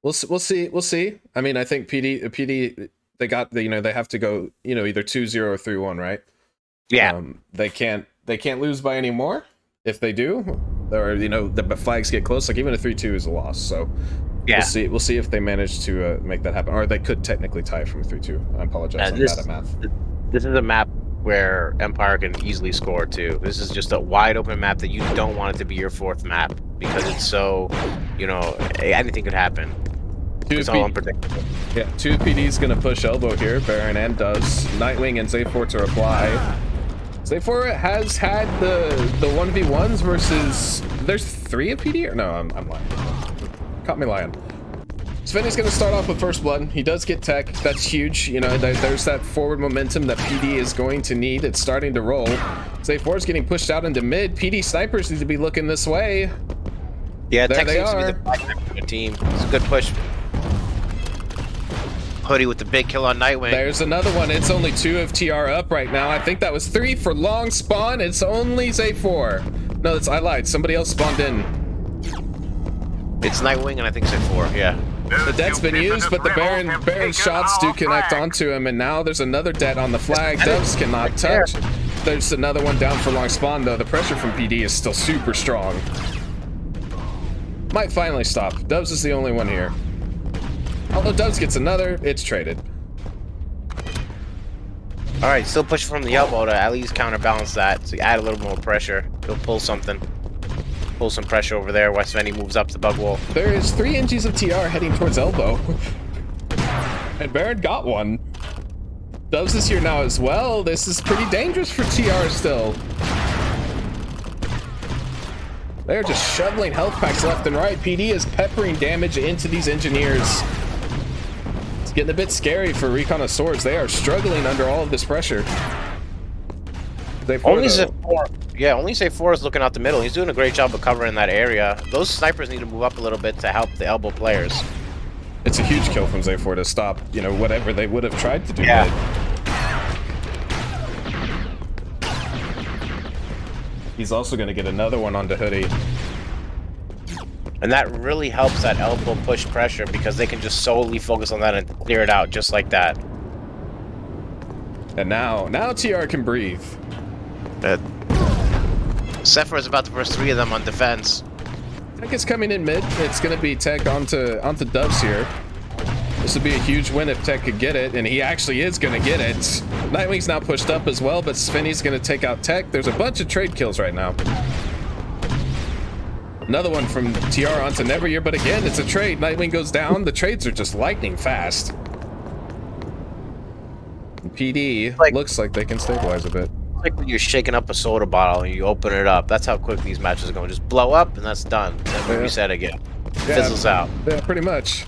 we'll see. I mean, I think PD they got the, you know, they have to go, you know, either 2-0 or 3-1, right? Yeah. They can't lose by any more. If they do, or, you know, the flags get close, like even a 3-2 is a loss. So Yeah. we'll see if they manage to make that happen, or they could technically tie from a 3-2. I apologize, I'm bad at math. This is a map where Empire can easily score too. This is just a wide open map that you don't want it to be your 4th map, because it's so, you know, anything could happen. It's all unpredictable. Yeah, 2 PD's gonna push elbow here. Baron and does. Nightwing and Z4 to reply. Z4 has had the 1v1s versus. There's 3 of PD, or no? I'm lying. Caught me lying. Svenny's gonna start off with first blood. He does get tech. That's huge. You know, there's that forward momentum that PD is going to need. It's starting to roll. Z4 is getting pushed out into mid. PD snipers need to be looking this way. Yeah, there tech they seems are. to be the flagship of the team. It's a good push. Hoodie with the big kill on Nightwing. There's another one. It's only 2 of TR up right now. I think that was 3 for long spawn. It's only Z4. No, I lied. Somebody else spawned in. It's Nightwing and I think Z4. Yeah. The dead's been used, but the Baron's shots do connect onto him, and now there's another dead on the flag. Dubs cannot touch. There's another one down for long spawn, though. The pressure from PD is still super strong. Might finally stop. Dubs is the only one here. Although Dubs gets another, it's traded. All right, still push from the elbow to at least counterbalance that. So you add a little more pressure. He'll pull something. Pull some pressure over there while Svenny moves up to the bug wall. There is 3 NGs of TR heading towards elbow. And Baron got one. Dubs is here now as well. This is pretty dangerous for TR still. They're just shoveling health packs left and right. PD is peppering damage into these engineers. It's getting a bit scary for Reconnoisseurs. They are struggling under all of this pressure. Only Z4, yeah, only Z4 is looking out the middle. He's doing a great job of covering that area. Those snipers need to move up a little bit to help the elbow players. It's a huge kill from Z4 to stop, you know, whatever they would have tried to do. Yeah. He's also going to get another one onto Hoodie. And that really helps that elbow push pressure, because they can just solely focus on that and clear it out just like that. And now TR can breathe. Sephiroth is about to burst 3 of them on defense. Tech is coming in mid. It's going to be Tech onto Dubs here. This would be a huge win if Tech could get it, and he actually is going to get it. Nightwing's now pushed up as well, but Svenny's going to take out Tech. There's a bunch of trade kills right now. Another one from TR onto Neveryear, but again, it's a trade. Nightwing goes down. The trades are just lightning fast. And PD looks like they can stabilize a bit. Like when you're shaking up a soda bottle and you open it up, that's how quick these matches are going. Just blow up and that's done. Then reset again. Fizzles out. Yeah, pretty much.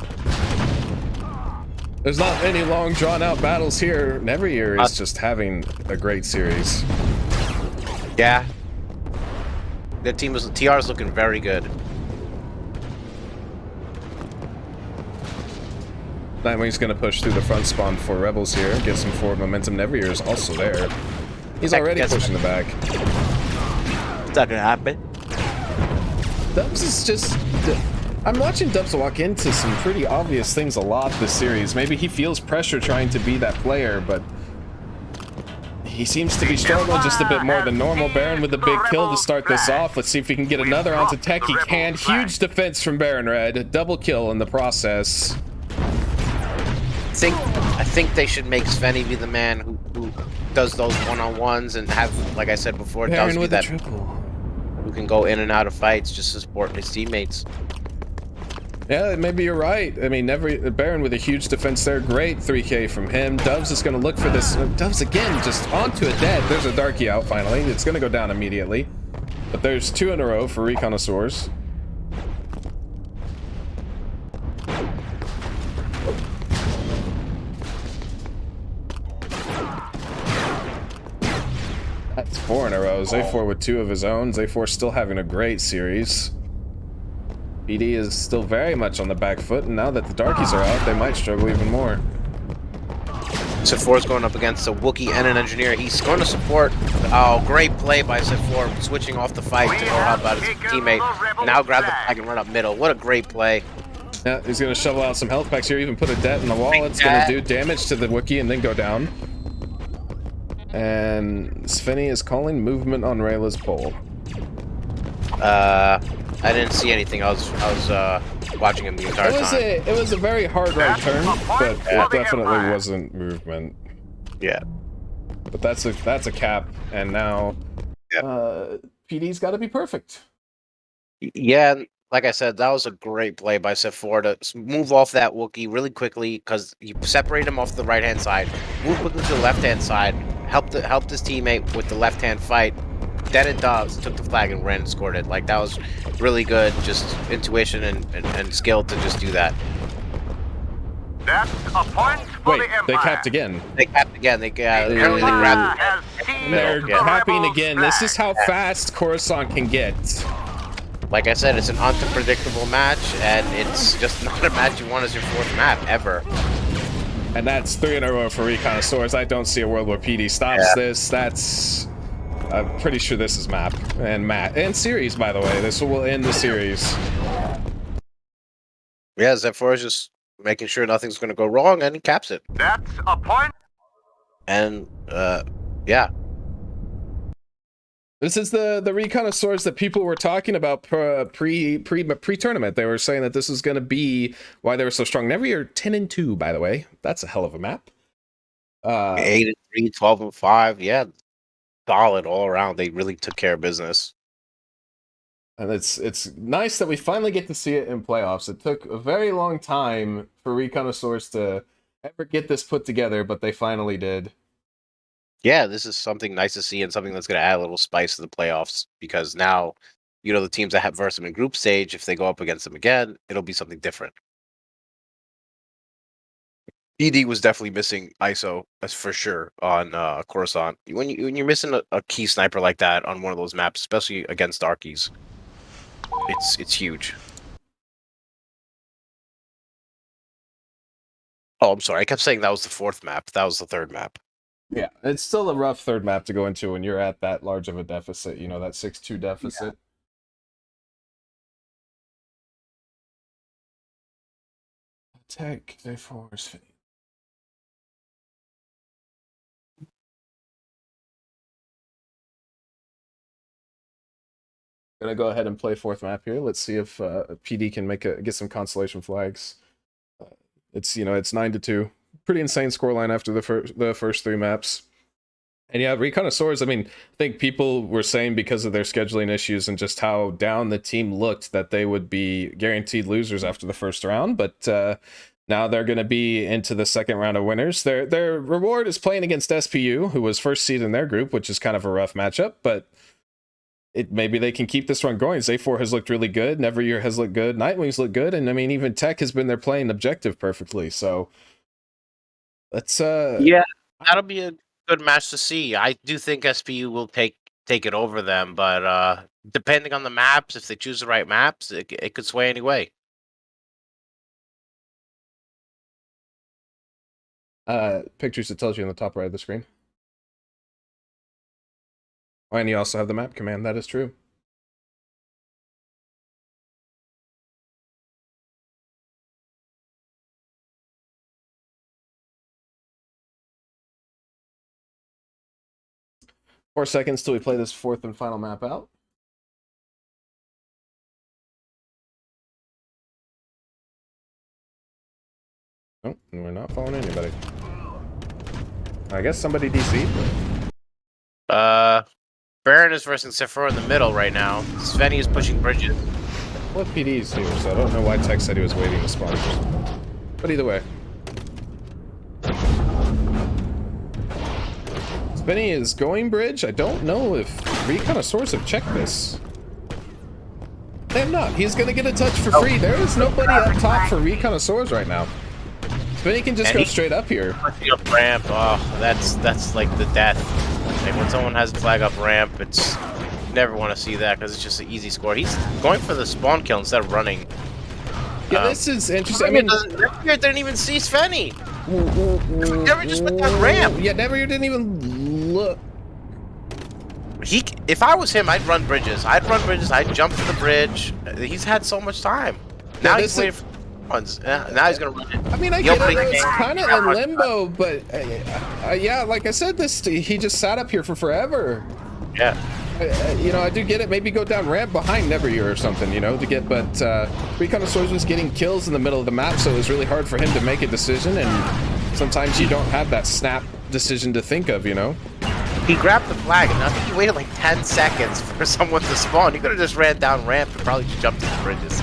There's not any long drawn out battles here. Neveryear is just having a great series. Yeah. Their team is, TR is looking very good. Nightwing's going to push through the front spawn for Rebels here, get some forward momentum. Neveryear is also there. He's already pushing the back. It's not gonna happen. Dubs is just... I'm watching Dubs walk into some pretty obvious things a lot this series. Maybe he feels pressure trying to be that player, but he seems to be struggling just a bit more than normal. Baron with a big kill to start this off. Let's see if we can get another onto Tech. He can. Huge defense from Baron Red. Double kill in the process. I think they should make Svenny be the man who does those one-on-ones and have, like I said before, Baron does be with that a triple. who can go in and out of fights just to support his teammates. Yeah, maybe you're right. I mean, Baron with a huge defense there. Great 3K from him. Doves is going to look for this. Doves again, just onto a dead. There's a Darky out finally. It's going to go down immediately. But there's 2 in a row for Reconnoisseurs. That's 4 in a row. Z4 with 2 of his own. Z4 still having a great series. BD is still very much on the back foot, and now that the Darkies are out, they might struggle even more. Sif4 is going up against a Wookiee and an Engineer. He's going to support. Oh, great play by Sif4, switching off the fight to go help out his teammate. Now grab the flag and run up middle. What a great play. Yeah, he's going to shovel out some health packs here, even put a det in the wall. It's going to do damage to the Wookiee and then go down. And Svenny is calling movement on Rayla's pole. I didn't see anything. I was watching him the entire time. It was a very hard right turn, but it definitely wasn't movement. Yeah. But that's a cap, and now PD's got to be perfect. Yeah, like I said, that was a great play by Sif4 to move off that Wookiee really quickly because you separate him off the right-hand side, move quickly to the left-hand side, helped his teammate with the left-hand fight. Then it does, took the flag and ran and scored it. Like, that was really good, just intuition and skill to just do that. That's a point for Wait, the Empire. they capped again. They capped again. Apparently they grabbed it. And they're capping again. This is how fast Coruscant can get. Like I said, it's an unpredictable match, and it's just not a match you want as your 4th map, ever. And that's 3 in a row for Reconnoisseurs. I don't see a world where PD stops this. That's... I'm pretty sure this is map and series, by the way. This will end the series. Yeah, Zephyr is just making sure nothing's going to go wrong, and he caps it. That's a point. And yeah, this is the Reconnoisseurs that people were talking about pre-tournament. They were saying that this was going to be why they were so strong. Neveryear 10-2, by the way. That's a hell of a map. 8-3, 12-5. Yeah. Solid all around. They really took care of business. And it's nice that we finally get to see it in playoffs. It took a very long time for Reconnoisseurs to ever get this put together, but they finally did. Yeah, this is something nice to see and something that's going to add a little spice to the playoffs because now, you know, the teams that have versed them in group stage, if they go up against them again, it'll be something different. ED was definitely missing ISO, that's for sure, on Coruscant. When you're missing a key sniper like that on one of those maps, especially against Darkies, it's huge. Oh, I'm sorry. I kept saying that was the 4th map. That was the 3rd map. Yeah, it's still a rough 3rd map to go into when you're at that large of a deficit, you know, that 6-2 deficit. Tech, they force. Gonna go ahead and play 4th map here. Let's see if PD can get some consolation flags. It's 9-2. Pretty insane scoreline after the first 3 maps. And yeah, Reconnoisseurs, I mean, I think people were saying because of their scheduling issues and just how down the team looked that they would be guaranteed losers after the first round, but now they're going to be into the 2nd round of winners. Their reward is playing against SPU, who was 1st seed in their group, which is kind of a rough matchup, but maybe they can keep this run going. Z4 has looked really good. Neveryear has looked good. Nightwing's looked good. And I mean, even Tech has been there playing objective perfectly. So let's yeah, that'll be a good match to see. I do think SPU will take it over them, but depending on the maps, if they choose the right maps, it could sway anyway. Pictures, it tells you on the top right of the screen. Oh, and you also have the map command. That is true. Four seconds till we play this fourth and final map out. Oh, we're not following anybody. I guess somebody DC'd. Baron is versus Sephiroth in the middle right now. Svenny is pushing bridges. What PD's here, so I don't know why Tech said he was waiting to spawn. But either way. Svenny is going bridge. I don't know if Reconnoisseurs have checked this. They have not. He's going to get a touch for free. There is nobody up top for Reconnoisseurs right now. Svenny can just go straight up here. Pushing up ramp. Oh, that's like the death. Like when someone has a flag up ramp, it's you never want to see that because it's just an easy score. He's going for the spawn kill instead of running. Yeah, this is interesting. I mean, Neveryear didn't even see Svenny. Never just went down ramp. Yeah, Neveryear didn't even look. If I was him, I'd run bridges. I'd jump to the bridge. He's had so much time. Now he's waiting for ones. Now he's gonna run it. I mean, I get it. It's kind of in limbo, but yeah, like I said, he just sat up here for forever. Yeah. You know, I do get it. Maybe go down ramp behind Neveryear or something, you know, to get. But Reconnoisseurs was getting kills in the middle of the map, so it was really hard for him to make a decision. And sometimes you don't have that snap decision to think of, you know. He grabbed the flag, and I think he waited like 10 seconds for someone to spawn. He could have just ran down ramp and probably just jumped into bridges.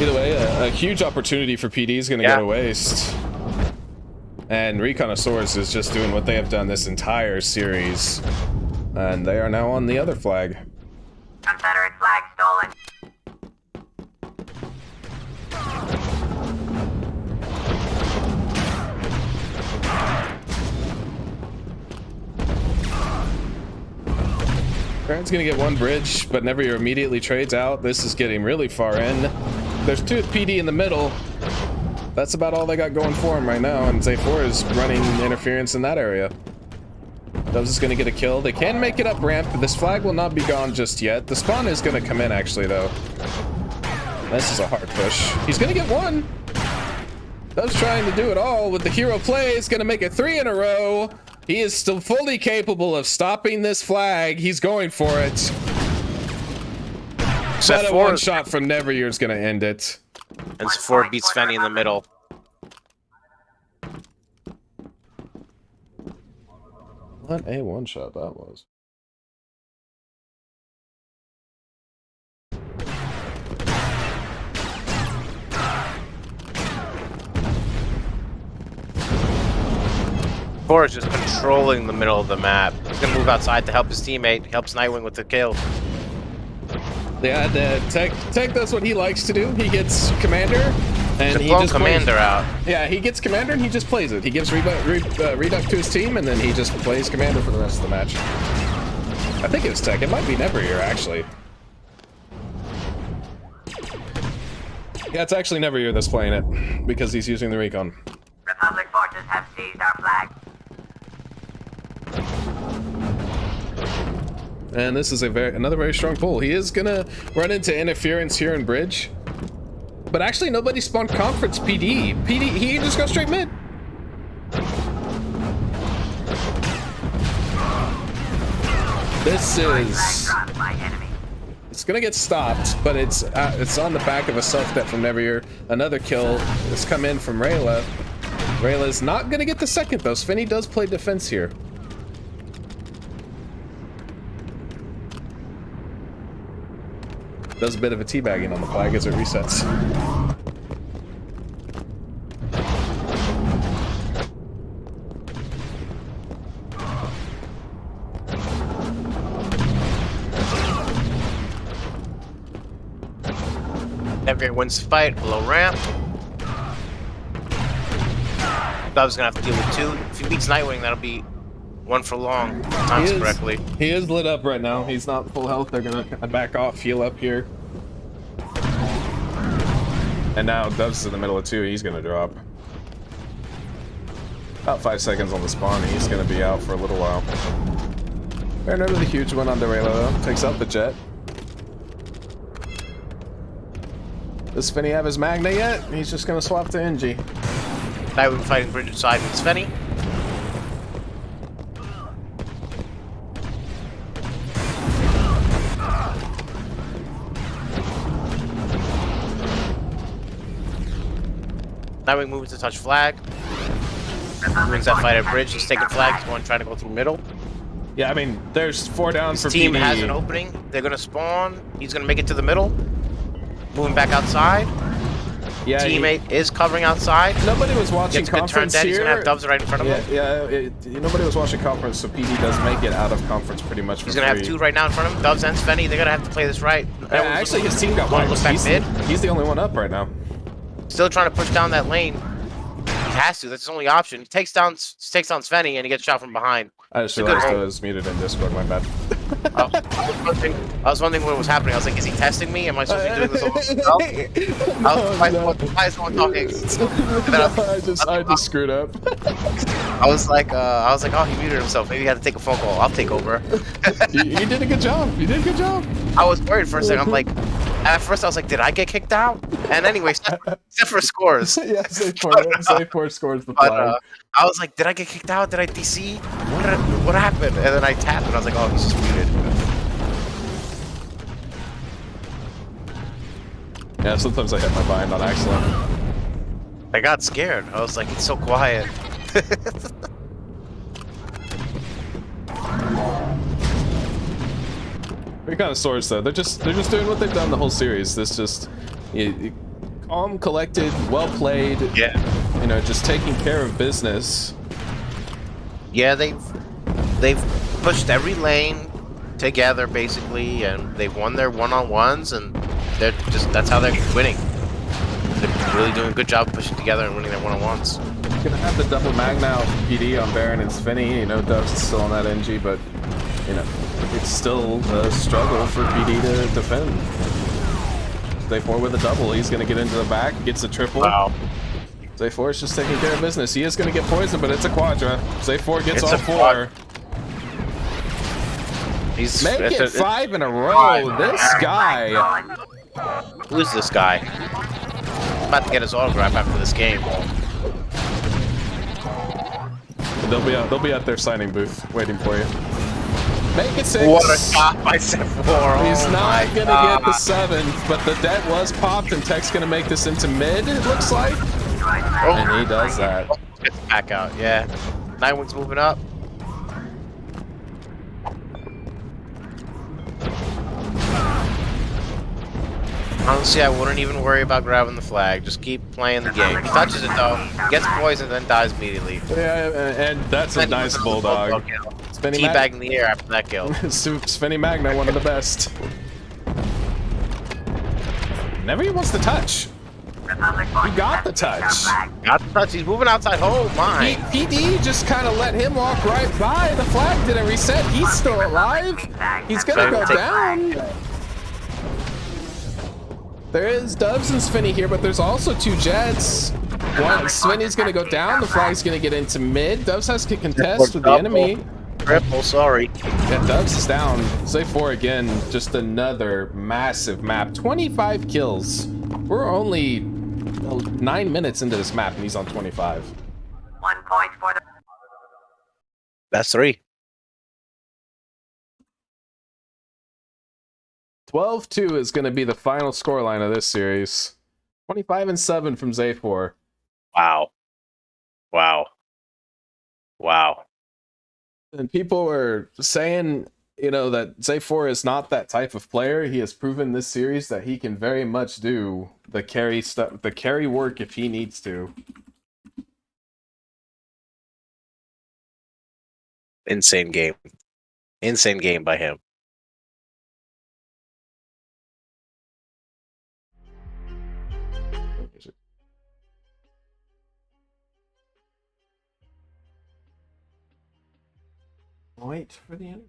Either way, a huge opportunity for PD is going to go to waste. And Reconnoisseurs is just doing what they have done this entire series. And they are now on the other flag. Confederate flag stolen. Baron's gonna get one bridge, but Neveryear immediately trades out. This is getting really far in. There's two PD in the middle. That's about all they got going for him right now, and Zay4 is running interference in that area. Dubs is gonna get a kill. They can make it up ramp, but this flag will not be gone just yet. The spawn is gonna come in actually though. This is a hard push. He's gonna get one. Dubs trying to do it all with the hero play. Is gonna make it 3 in a row. He is still fully capable of stopping this flag. He's going for it. But a one shot from Neveryear is gonna end it. And Sephiroth beats Svenny in the middle. What a one shot that was. Sephiroth is just controlling the middle of the map. He's gonna move outside to help his teammate. He helps Nightwing with the kill. Yeah, Tech does what he likes to do. He gets Commander, and he just Commander out. Yeah, he gets Commander and he just plays it. He gives Reduct to his team, and then he just plays Commander for the rest of the match. I think it's Tech. It might be Neveryear, actually. Yeah, it's actually Neveryear that's playing it, because he's using the Recon. Republic forces have seized our flag. And this is another very strong pull. He is gonna run into interference here in bridge. But actually nobody spawned conference PD. He can just go straight mid. This is... It's gonna get stopped, but it's on the back of a self-death from Neveryear. Another kill has come in from Rayla. Rayla's not gonna get the second though. Svenny does play defense here. Does a bit of a teabagging on the flag as it resets. Neveryear wins the fight below ramp. Dub's gonna have to deal with 2. If he beats Nightwing, that'll be 1 for long. Times correctly. He is lit up right now. He's not full health. They're gonna back off, heal up here. And now Dubs is in the middle of 2. He's gonna drop. About 5 seconds on the spawn. He's gonna be out for a little while. Baron over the huge one on Derelo though. Takes out the jet. Does Finny have his Magna yet? He's just gonna swap to NG. Now we're fighting Bridget side with Svenny. Now we move to touch flag. Wins that fight at bridge. He's taking flag. He's going trying to go through middle. Yeah, I mean, there's 4 down His for team PD. has an opening. They're gonna spawn. He's gonna make it to the middle. Moving back outside. Yeah, Teammate is covering outside. nobody was watching Gets a good turn conference dead. He's here. gonna have Dubs right in front of him. Nobody was watching conference, so PD does make it out of conference pretty much for He's gonna have free. 2 right now in front of him. Dubs and Svenny. They're gonna have to play this right. Yeah, actually, his team got Wanna wiped. look back mid? He's the only one up right now. Still trying to push down that lane. He has to. That's his only option. He takes down Svenny and he gets shot from behind. I just It's a good realized I roll. was muted in Discord, my bad. I was wondering what was happening. I was like, is he testing me? Am I supposed to be doing this all myself? Why is someone talking? And then I just screwed up. I was like, oh, he muted himself. Maybe he had to take a phone call. I'll take over. You did a good job. You did a good job. I was worried for a second. I'm like, at first I was like, did I get kicked out? And anyway, except for scores. Yeah, Safe4 scores the But flag. I was like, did I get kicked out? Did I DC? What happened? And then I tapped and I was like, oh, he's just muted. Yeah, sometimes I hit my bind on accident. I got scared. I was like, it's so quiet. Reconnoisseurs though, they're just doing what they've done the whole series. This just calm, collected, well played. Yeah. You know, just taking care of business. Yeah, they've pushed every lane together basically, and they've won their one-on-ones, and that's how they're winning. They're really doing a good job pushing together and winning their one-on-ones. Gonna have the double Magna out PD on Baron and Svenny. You know, Dub's still on that NG, but you know, it's still a struggle for PD to defend. Zay4 with a double. He's gonna get into the back, gets a triple. Wow. Zay4 is just taking care of business. He is gonna get poisoned, but it's a quadra. Zay4 gets It's all a 4. He's Make it 5 in a row. This guy. Who is this guy? I'm about to get his autograph after this game. They'll be at their signing booth waiting for you. Make it 6. What a shot by Sephora. He's Oh not my gonna God. get the 7th, but the debt was popped, and Tech's gonna make this into mid. It looks like, and he does that. Gets back out, yeah. Nightwing's moving up. Honestly, I wouldn't even worry about grabbing the flag. Just keep playing the game. He touches it though, gets poisoned, then dies immediately. Yeah, and that's a nice bulldog. Svenny Teabag in the air after that kill. Svenny Magna, one of the best. Never even wants to touch. He got the touch. Got the touch. He's moving outside. Oh my! PD just kind of let him walk right by. The flag didn't reset. He's still alive. He's gonna go down. There is Dubs and Svenny here, but there's also 2 jets. Svenny's gonna go down. The flag's gonna get into mid. Dubs has to contest with the enemy. Triple, sorry. Yeah, Dubs is down. Zay4 again. Just another massive map. 25 kills. We're only 9 minutes into this map, and he's on 25. 1 point for the That's 3. 12-2 is going to be the final scoreline of this series. 25-7 from Zay4. Wow. Wow. Wow. And people were saying, you know, that Zay4 is not that type of player. He has proven this series that he can very much do the carry stuff, the carry work if he needs to. Insane game. Insane game by him. Wait for the end.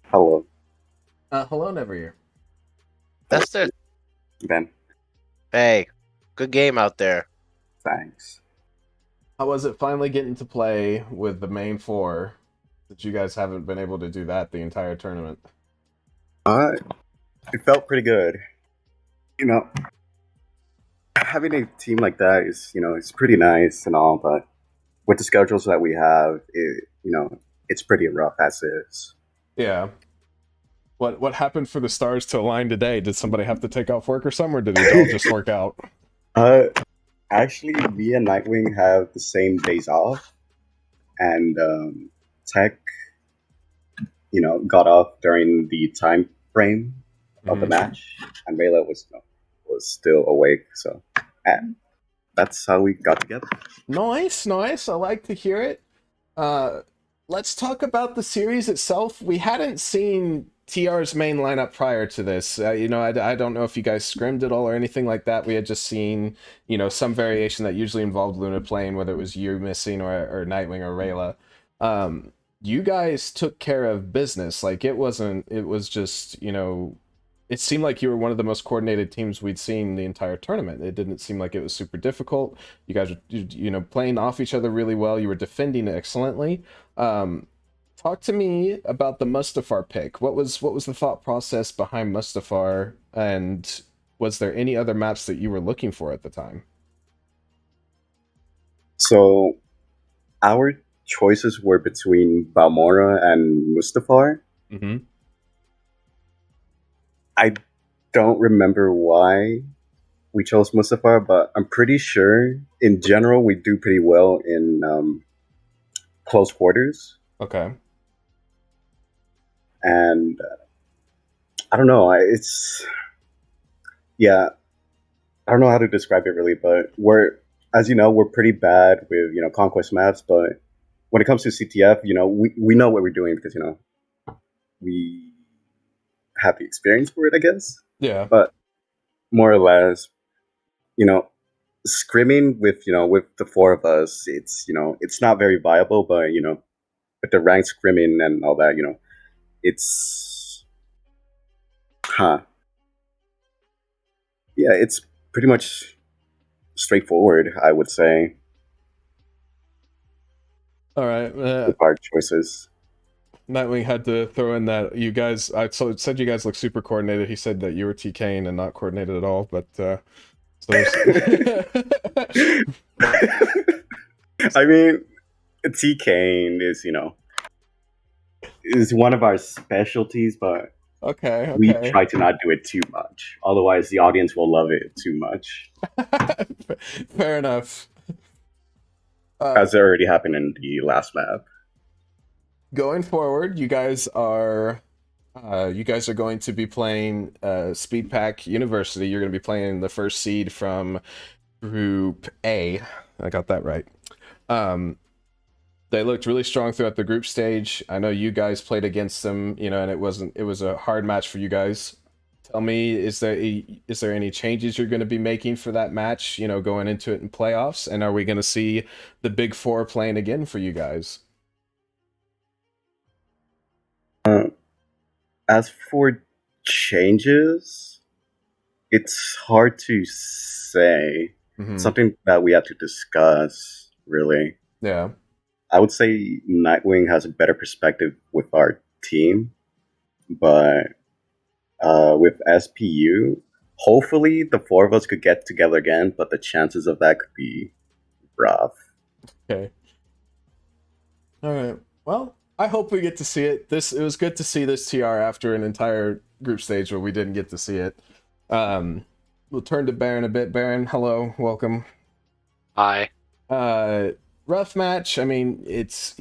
Hello. Hello, Never. That's the Ben, hey, good game out there. thanks. How was it finally getting to play with the main four? That you guys haven't been able to do that the entire tournament. It felt pretty good. You know, having a team like that is, it's pretty nice and all, but with the schedules that we have, it's pretty rough as is. Yeah. What happened for the stars to align today? Did somebody have to take off work or something, or did it all just work out? Actually, me and Nightwing have the same days off, and Tech, got off during the time frame of the match, and Rayla was still awake. So, and that's how we got together. Nice. I like to hear it. Let's talk about the series itself. We hadn't seen TR's main lineup prior to this. I don't know if you guys scrimmed at all or anything like that. We had just seen, some variation that usually involved Luna playing, whether it was you missing or Nightwing or Rayla. You guys took care of business. Like, it was just, it seemed like you were one of the most coordinated teams we'd seen the entire tournament. It didn't seem like it was super difficult. You guys were, playing off each other really well. You were defending excellently. Talk to me about the Mustafar pick. What was the thought process behind Mustafar, and was there any other maps that you were looking for at the time? So, our choices were between Balmora and Mustafar. Mm-hmm. I don't remember why we chose Mustafar, but I'm pretty sure in general we do pretty well in close quarters. Okay. And I don't know. I don't know how to describe it really, but we're pretty bad with conquest maps. But when it comes to CTF, we know what we're doing because we have the experience for it, I guess. Yeah. But more or less, scrimming with the four of us, it's not very viable. But with the ranked scrimming and all that, it's it's pretty much straightforward, I would say. All right. With our choices. Nightwing had to throw in that you guys. So it said you guys look super coordinated. He said that you were TKing and not coordinated at all. But I mean, TKing is one of our specialties, but okay. We try to not do it too much. Otherwise, the audience will love it too much. Fair enough. As it already happened in the last map. Going forward, you guys are going to be playing Speedpack University. You're going to be playing the first seed from Group A. I got that right. They looked really strong throughout the group stage. I know you guys played against them, and it was a hard match for you guys. Tell me, is there any changes you're going to be making for that match, going into it in playoffs? And are we going to see the Big Four playing again for you guys? As for changes, it's hard to say. Mm-hmm. Something that we have to discuss, really. Yeah. I would say Nightwing has a better perspective with our team, but with SPU, hopefully the four of us could get together again, but the chances of that could be rough. Okay. All right. Well, I hope we get to see it. It was good to see this TR after an entire group stage where we didn't get to see it. We'll turn to Baron a bit. Baron, hello, welcome. Hi. Rough match. I mean, it's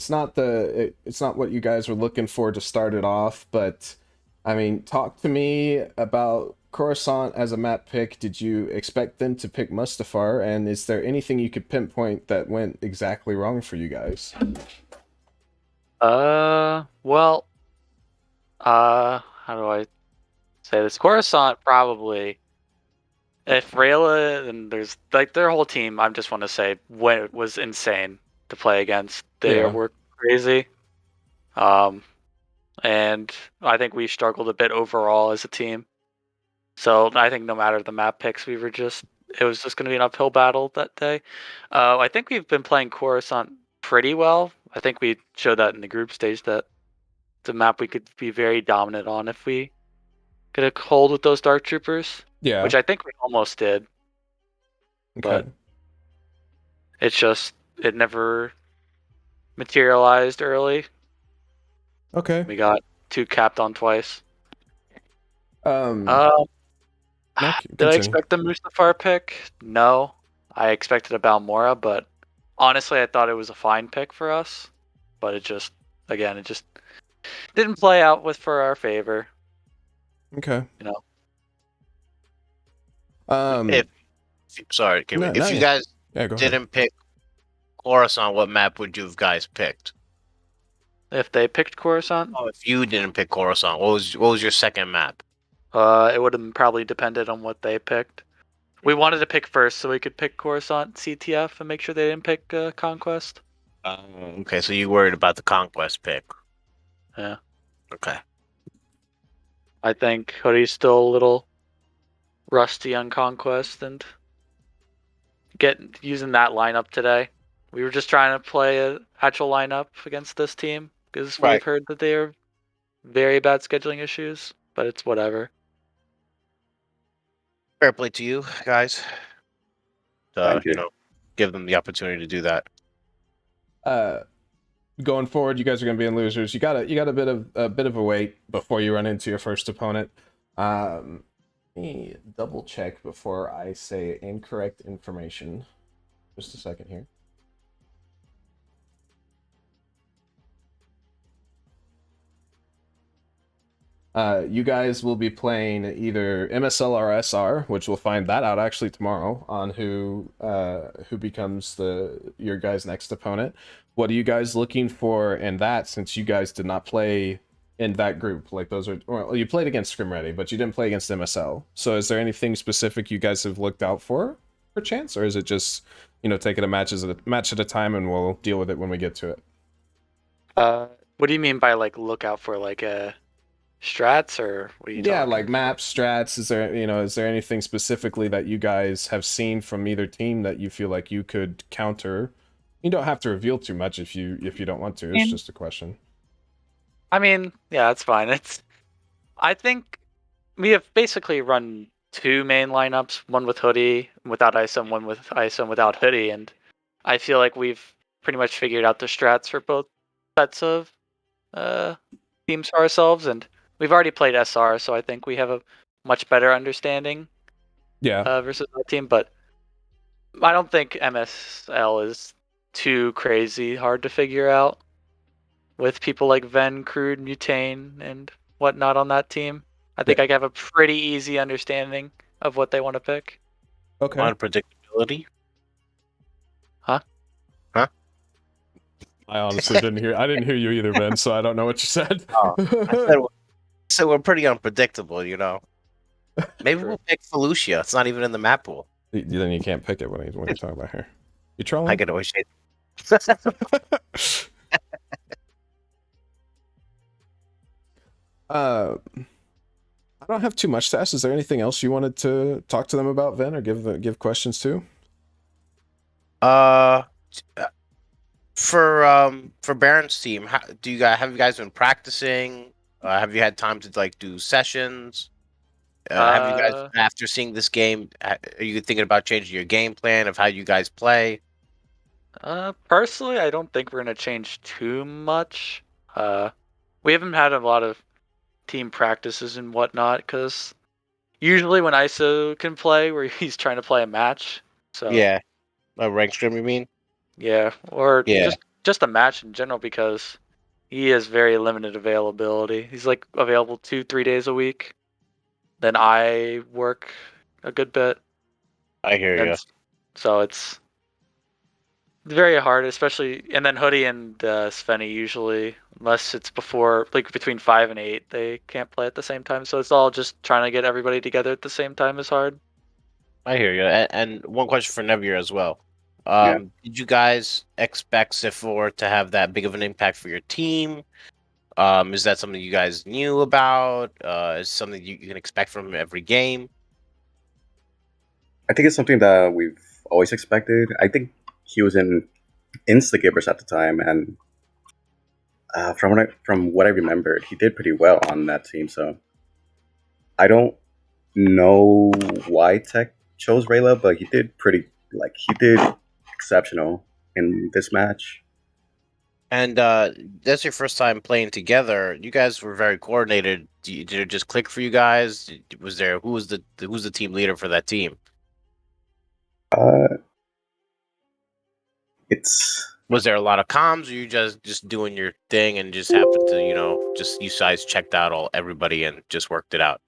not what you guys were looking for to start it off, but I mean, talk to me about Coruscant as a map pick. Did you expect them to pick Mustafar, and is there anything you could pinpoint that went exactly wrong for you guys? Well, how do I say this? Coruscant probably. If Rayla and there's like their whole team, I just want to say was insane to play against. They were crazy. and I think we struggled a bit overall as a team. So I think no matter the map picks, it was just going to be an uphill battle that day. I think we've been playing Coruscant pretty well. I think we showed that in the group stage that the map we could be very dominant on if we get a hold with those Dark Troopers, Yeah. which I think we almost did. Okay. But it never materialized early. Okay. We got 2 capped on twice. No, Did I continue. expect a Mustafar pick? No. I expected a Balmora, but honestly, I thought it was a fine pick for us. But it just didn't play out for our favor. Okay. You know. If you guys go ahead. didn't pick Coruscant, what map would you guys picked? If they picked Coruscant, Oh, if you didn't pick Coruscant, what was your second map? it would have probably depended on what they picked. We wanted to pick first so we could pick Coruscant CTF and make sure they didn't pick Conquest. Okay, so you worried about the Conquest pick. Yeah. Okay. I think Hoodie's still a little rusty on Conquest and using that lineup today. We were just trying to play an actual lineup against this team because Right. we've heard that they are very bad scheduling issues, but it's whatever. Fair play to you guys. Thank you. Give them the opportunity to do that. Going forward, you guys are going to be in losers. You got a bit of a wait before you run into your first opponent. Let me double check before I say incorrect information. Just a second here. You guys will be playing either MSL or SR, which we'll find that out actually tomorrow on who becomes your guys' next opponent. What are you guys looking for in that, since you guys did not play in that group? Like you played against Scrim Ready, but you didn't play against MSL. So is there anything specific you guys have looked out for chance, or is it just taking a match at a time and we'll deal with it when we get to it? What do you mean by look out for strats, or what are you talking? Like maps, strats. Is there anything specifically that you guys have seen from either team that you feel like you could counter? You don't have to reveal too much if you don't want to. It's just a question. I mean, yeah, that's fine. I think we have basically run 2 main lineups, one with Hoodie without ISO, and one with ISO without Hoodie, and I feel like we've pretty much figured out the strats for both sets of teams for ourselves, and we've already played SR, so I think we have a much better understanding. Versus that team, but I don't think MSL is too crazy hard to figure out with people like Ven, Crude, Mutane, and whatnot on that team. I think I have a pretty easy understanding of what they want to pick. Okay. Unpredictability? Huh? Huh? I honestly didn't hear you either, Ben, so I don't know what you said. So we're pretty unpredictable, Maybe we'll pick Felucia. It's not even in the map pool. Then you can't pick it when you're talking about here. You trolling? I can always say I don't have too much to ask. Is there anything else you wanted to talk to them about, Ven, or give questions to? For Baron's team, have you guys been practicing? Have you had time to do sessions? Have you guys, after seeing this game, are you thinking about changing your game plan of how you guys play? Personally, I don't think we're gonna change too much. We haven't had a lot of team practices and whatnot, because usually when ISO can play, where he's trying to play a match. So yeah, a rank stream, you mean? Yeah, or just a match in general, because he has very limited availability. He's available 2-3 days a week. Then I work a good bit. I hear you. So it's very hard, especially. And then Hoodie and Svenny usually, unless it's between 5 and 8, they can't play at the same time. So it's all just trying to get everybody together at the same time is hard. I hear you. And one question for Nevier as well. Did you guys expect Sifor to have that big of an impact for your team? Is that something you guys knew about? Is something you can expect from him every game? I think it's something that we've always expected. I think he was in Instagivers at the time, and from what I remembered, he did pretty well on that team. So I don't know why Tech chose Rayla, but he did exceptional in this match. And that's your first time playing together. You guys were very coordinated. Did it just click for you guys? Was there who's the team leader for that team? It's Was there a lot of comms, or you just doing your thing and just happened to just you guys checked out everybody and just worked it out?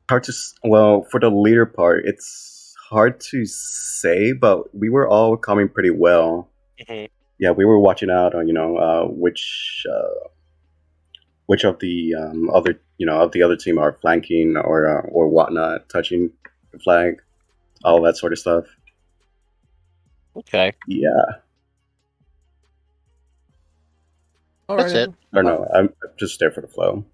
hard to for the leader part, it's hard to say, but we were all coming pretty well. Mhm. Yeah, we were watching out on which of the other team are flanking or whatnot, touching the flag, all that sort of stuff. Okay, Yeah, All that's right. it. I don't know. I'm just there for the flow.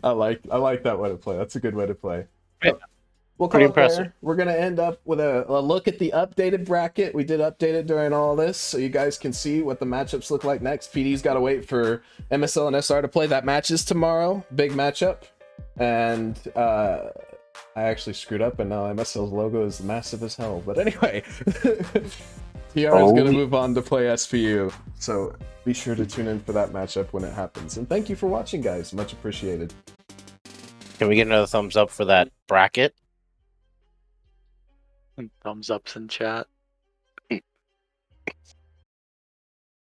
I like that way to play. That's a good way to play. Yeah. We'll Pretty call it impressive. there. We're gonna end up with a look at the updated bracket. We did update it during all this, so you guys can see what the matchups look like next. PD's got to wait for MSL and SR to play. That match is tomorrow. Big matchup. And I actually screwed up, and now MSL's logo is massive as hell. But anyway, TR is going to move on to play SPU. So be sure to tune in for that matchup when it happens. And thank you for watching, guys. Much appreciated. Can we get another thumbs up for that bracket? And thumbs ups in chat.